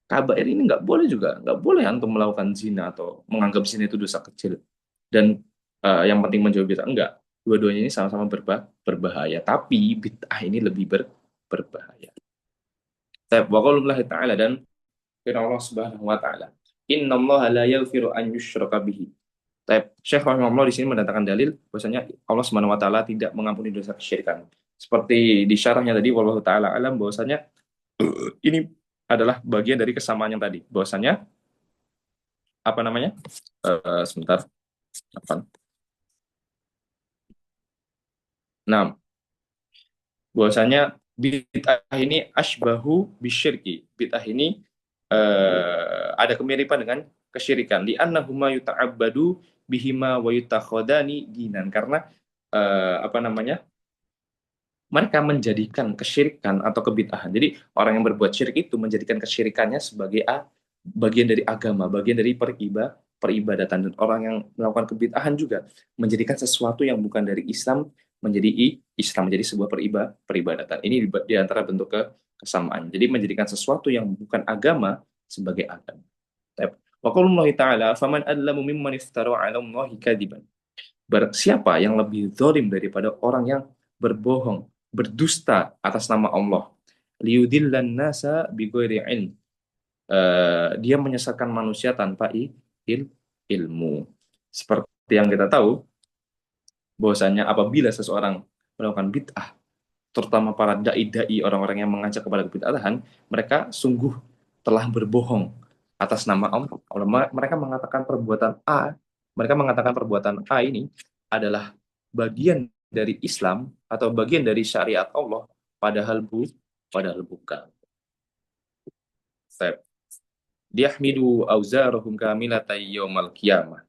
Kabair ini nggak boleh juga, nggak boleh antum melakukan zina atau menganggap zina itu dosa kecil. Dan yang penting menjauhi bid'ah, enggak. Dua-duanya ini sama-sama berbahaya, tapi bid'ah ini lebih berbahaya. Wa qaulullahi ta'ala, dan firman Allah Subhanahu wa taala, innallaha la yaghfiru an yushraka bihi. Taib. Syekh rahimahullah di sini mendatangkan dalil bahwasanya Allah Subhanahu wa taala tidak mengampuni dosa kesyirikan. Seperti di syarahnya tadi, wallahu taala alam, bahwasanya ini adalah bagian dari kesamaan yang tadi. Bahwasanya apa namanya? Sebentar. Apa? Nah, bahwasanya bid'ah ini asbahu bisyirki. Bid'ah ini ada kemiripan dengan kesyirikan. Li'annahuma yuta'abbadu bihima wa yutakhodani dinan. Karena apa namanya? Mereka menjadikan kesyirikan atau kebid'ahan. Jadi orang yang berbuat syirik itu menjadikan kesyirikannya sebagai bagian dari agama, bagian dari peribadatan. Dan orang yang melakukan kebid'ahan juga menjadikan sesuatu yang bukan dari Islam menjadi Islam, menjadi sebuah peribadatan. Ini di antara bentuk kesamaan. Jadi menjadikan sesuatu yang bukan agama sebagai agama. Wa qaulullahi ta'ala, faman adlamu mimman iftara 'ala Allahi kadiban. Siapa yang lebih zalim daripada orang yang berbohong, berdusta atas nama Allah. Liyudillan nasa bighairi ilm. Dia menyesatkan manusia tanpa ilmu. Seperti yang kita tahu, bahwasanya apabila seseorang melakukan bid'ah, terutama para dai-dai, orang-orang yang mengajak kepada kebid'ahan, mereka sungguh telah berbohong atas nama Allah. Mereka mengatakan perbuatan A ini adalah bagian dari Islam atau bagian dari syariat Allah, padahal bukan. Diahmidu auzarahum kamilata yaumal qiyamah.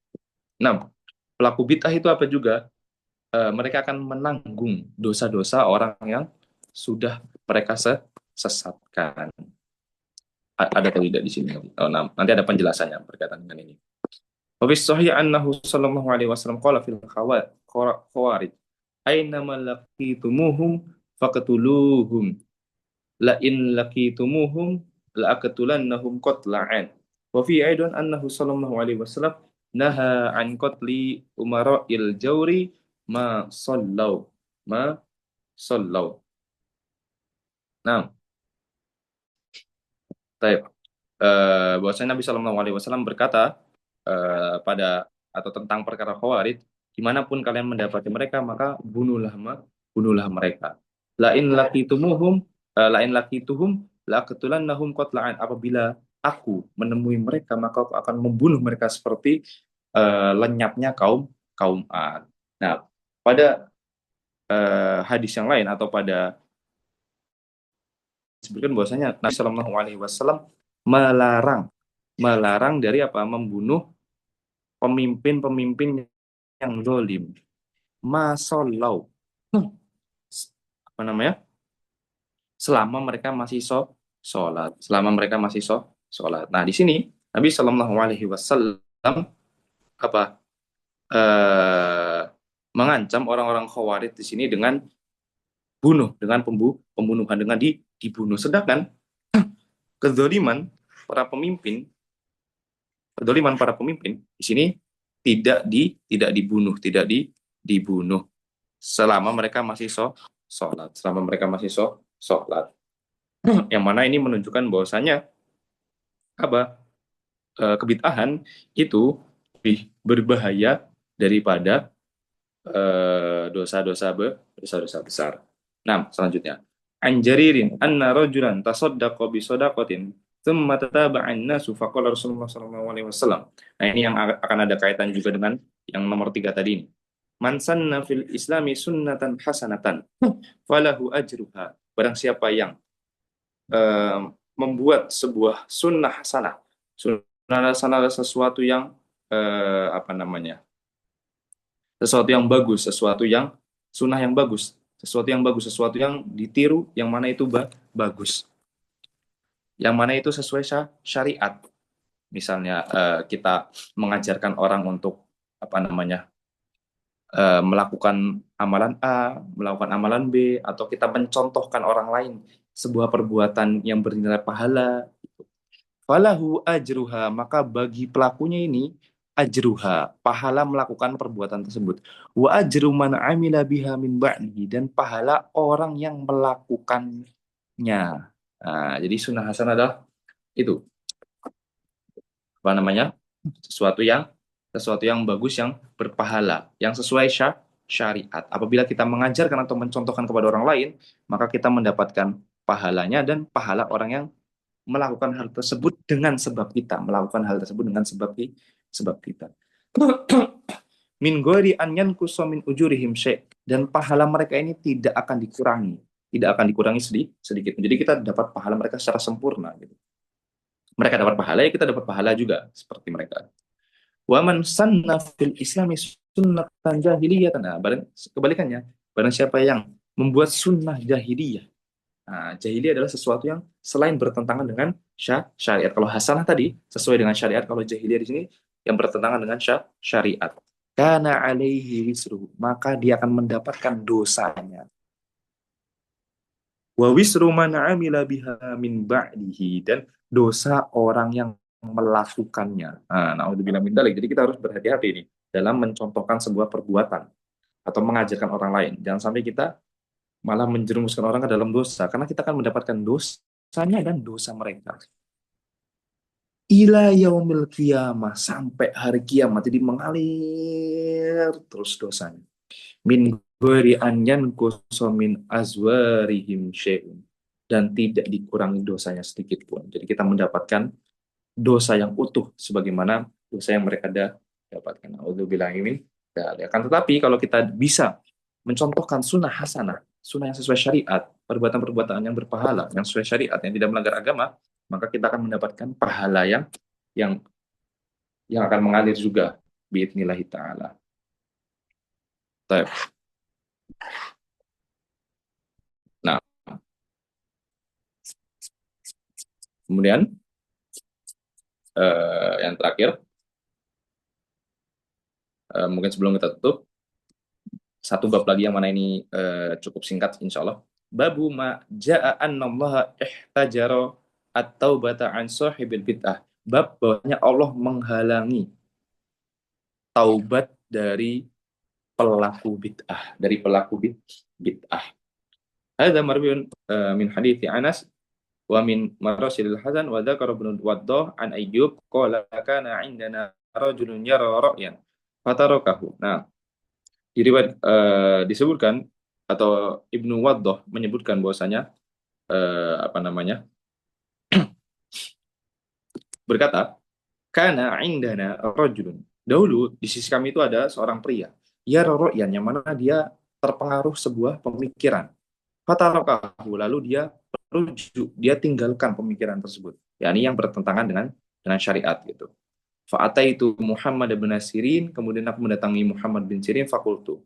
Nah, pelaku bid'ah itu apa juga? Mereka akan menanggung dosa-dosa orang yang sudah mereka sesatkan. Ada atau tidak di sini? Oh, nah, nanti ada penjelasannya berkaitan dengan ini. Wa fi sahih annahu sallallahu alaihi wasallam qala fil khawarij aina laqitumuhum faqtuluhum la in laqitumuhum la aqtulannahum qatla'an. Wa fi aidan annahu sallallahu alaihi wasallam naha an qatli umara'il jawri ma sallau. Nah, baik. Bahwasanya Nabi Shallallahu Alaihi Wasallam berkata pada atau tentang perkara Khawarij, dimanapun kalian mendapati mereka maka bunuhlah mereka. Lain lakituhum la ketulan nahum kotla'an. Apabila aku menemui mereka maka aku akan membunuh mereka seperti lenyapnya kaum kaum Ad. Nah, pada hadis yang lain atau pada disebutkan bahwasanya Nabi Shallallahu Alaihi Wasallam melarang dari apa, membunuh pemimpin-pemimpin yang zalim. Masallau, apa namanya, selama mereka masih sholat, sholat. Nah, di sini Nabi Shallallahu Alaihi Wasallam apa, mengancam orang-orang Khawarij di sini dengan pembunuhan, dengan dibunuh. Sedangkan kezaliman para pemimpin di sini tidak dibunuh selama mereka masih sholat. Yang mana ini menunjukkan bahwasanya apa, kebid'ahan itu lebih berbahaya daripada dosa-dosa besar. Nah, selanjutnya, An Jaririn anna rajulan tasaddaqa bi sadaqatin thumma tataba'an nasu faqala Rasulullah sallallahu alaihi wasallam. Nah, ini yang akan ada kaitan juga dengan yang nomor tiga tadi ini. Man sanna fil islami sunnatan hasanatan falahu ajruha. Barang siapa yang eh, membuat sebuah sunnah hasanah. Sunnah hasanah adalah sesuatu yang apa namanya? Sesuatu yang bagus, sesuatu yang sunnah yang bagus, sesuatu yang bagus, sesuatu yang ditiru, yang mana itu bagus, yang mana itu sesuai syariat. Misalnya kita mengajarkan orang untuk apa namanya melakukan amalan A, melakukan amalan B, atau kita mencontohkan orang lain sebuah perbuatan yang bernilai pahala. Falahu ajruha, maka bagi pelakunya ini ajruha, pahala melakukan perbuatan tersebut. Wa ajru man amila biha min ba'dihi, dan pahala orang yang melakukannya. Nah, jadi sunnah hasanah adalah itu apa namanya? Sesuatu yang bagus yang berpahala, yang sesuai syariat. Apabila kita mengajarkan atau mencontohkan kepada orang lain, maka kita mendapatkan pahalanya dan pahala orang yang melakukan hal tersebut dengan sebab kita, melakukan hal tersebut dengan sebab kita. Min ghairi an yanqusa min ujurihim syai', dan pahala mereka ini tidak akan dikurangi sedikit. Jadi kita dapat pahala mereka secara sempurna gitu. Mereka dapat pahala, ya kita dapat pahala juga seperti mereka. Wa man sanna fil islami sunnatan jahiliyah, nah, kebalikannya, barang siapa yang membuat sunnah jahiliyah. Nah, jahiliyah adalah sesuatu yang selain bertentangan dengan syariat. Kalau hasanah tadi sesuai dengan syariat, kalau jahiliyah di sini yang bertentangan dengan syariat. Karena alaihi wisru, maka dia akan mendapatkan dosanya. Wa wisru man amila biha min ba'dihi, dan dosa orang yang melakukannya. Nah, naudzubillah min dzalik. Jadi kita harus berhati-hati nih dalam mencontohkan sebuah perbuatan atau mengajarkan orang lain. Jangan sampai kita malah menjerumuskan orang ke dalam dosa, karena kita akan mendapatkan dosanya dan dosa mereka. Ila yaumil qiyamah, sampai hari kiamat, jadi mengalir terus dosanya. Min ghairi an yanqusa min azwarihim syai'un, dan tidak dikurangi dosanya sedikit pun. Jadi kita mendapatkan dosa yang utuh sebagaimana dosa yang mereka dapatkan. Auzubillahi min dzalik. Akan tetapi kalau kita bisa mencontohkan sunnah hasanah, sunnah yang sesuai syariat, perbuatan-perbuatan yang berpahala, yang sesuai syariat, yang tidak melanggar agama, maka kita akan mendapatkan pahala yang yang akan mengalir juga biidznillah taala. Baik. Nah, kemudian yang terakhir, mungkin sebelum kita tutup, satu bab lagi yang mana ini cukup singkat insya Allah. Babu ma ja'a annallaha ihtajara at-taubata an sahibil bid'ah. Bab bahwasanya Allah menghalangi taubat dari pelaku bid'ah, bid'ah. Hadza marwiun min hadithi Anas wa min marasilil Hasan wa dzakara ibnu Waddah an Ayyub qala kana indana rajulun yara ra'yan fatarakahu. Nah, disebutkan atau Ibnu Waddah menyebutkan bahwasanya apa namanya? Berkata, kana indana rajulun. Dahulu di sisi kami itu ada seorang pria, ya roroyan, yang mana dia terpengaruh sebuah pemikiran. Fatarakahu, lalu dia rujuk, dia tinggalkan pemikiran tersebut. yakni yang bertentangan dengan syariat gitu. Fa'ataitu Muhammad bin Sirin, kemudian aku mendatangi Muhammad bin Sirin, fakultu.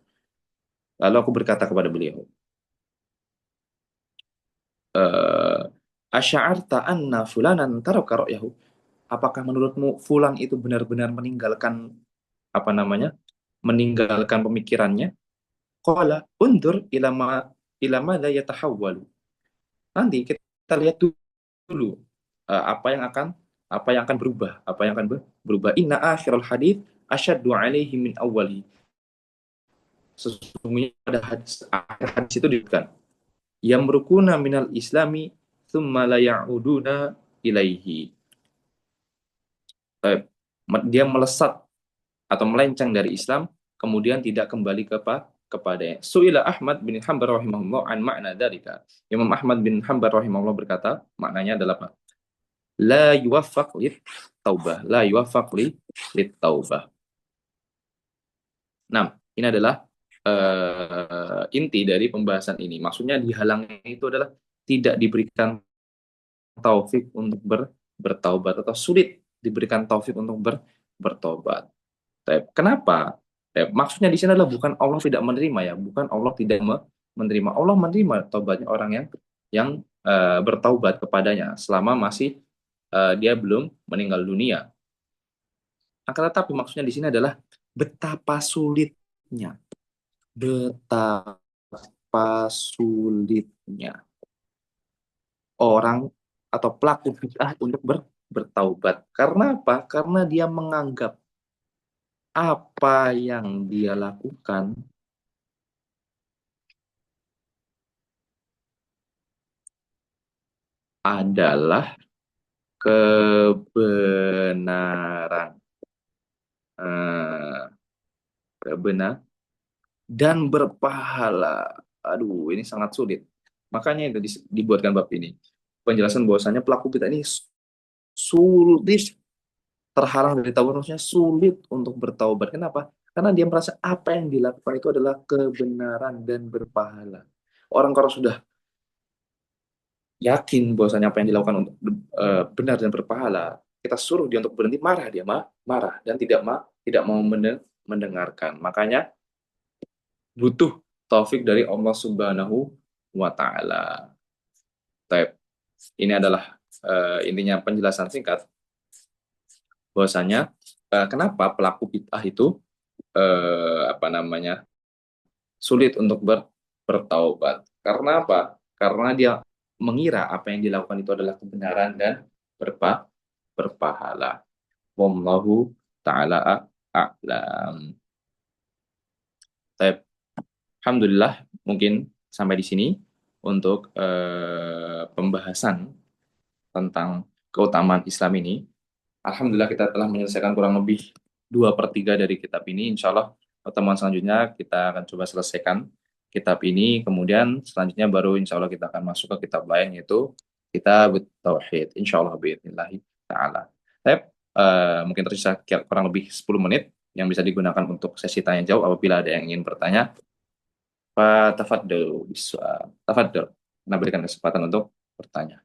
Lalu aku berkata kepada beliau, asy'arta anna fulanan taraka ra'yahu? Apakah menurutmu fulan itu benar-benar meninggalkan apa namanya? Meninggalkan pemikirannya? Qala undur ila ma la yatahawwalu. Nanti kita lihat dulu apa yang akan berubah, apa yang akan berubah. Inna akhirul hadits asyaddu alaihi min awwali. Sesungguhnya pada hadis itu disebutkan yamrukuna minal islami thumma la ya'uduna ilaihi. Dia melesat atau melenceng dari Islam, kemudian tidak kembali kepadanya. Su'ila Ahmad bin Hanbal rahimahullah an makna dzalika. Imam Ahmad bin Hanbal rahimahullah berkata, maknanya adalah apa? La yuwaffaq lit taubah. La yuwaffaq lit taubah. Nah, ini adalah inti dari pembahasan ini. Maksudnya dihalangnya itu adalah tidak diberikan taufik untuk bertaubat atau sulit diberikan taufik untuk bertobat. Kenapa? Maksudnya di sini adalah bukan Allah tidak menerima ya, bukan Allah tidak menerima. Allah menerima taubatnya orang yang bertaubat kepadanya selama masih dia belum meninggal dunia. Akan tetapi maksudnya di sini adalah betapa sulitnya, betapa sulitnya orang atau pelaku bid'ah untuk bertaubat. Karena apa? Karena dia menganggap apa yang dia lakukan adalah kebenaran. Eh, kebenar dan berpahala. Aduh, ini sangat sulit. Makanya itu dibuatkan bab ini. Penjelasan bahwasanya pelaku bid'ah ini sulit terhalang dari taubat, maksudnya sulit untuk bertaubat. Kenapa? Karena dia merasa apa yang dilakukan itu adalah kebenaran dan berpahala. Orang kalau sudah yakin bahwasanya apa yang dilakukan untuk benar dan berpahala, kita suruh dia untuk berhenti, marah dia marah dan tidak mau mendengarkan. Makanya butuh taufik dari Allah Subhanahu wa taala. Baik. Ini adalah intinya penjelasan singkat bahwasanya kenapa pelaku bid'ah itu apa namanya sulit untuk bertaubat. Karena apa? Karena dia mengira apa yang dilakukan itu adalah kebenaran dan berpahala. Wallahu taala a'lam. Baik. Alhamdulillah, mungkin sampai di sini untuk pembahasan tentang keutamaan Islam ini. Alhamdulillah kita telah menyelesaikan kurang lebih 2/3 dari kitab ini. Insya Allah pertemuan selanjutnya kita akan coba selesaikan kitab ini. Kemudian selanjutnya baru insya Allah kita akan masuk ke kitab lain, yaitu kitab Tauhid. Insya Allah biidznillah ta'ala. Baik, mungkin tersisa kurang lebih 10 menit yang bisa digunakan untuk sesi tanya jawab apabila ada yang ingin bertanya. Pak Tafadil, bisa. Tafadil, nah berikan kesempatan untuk bertanya.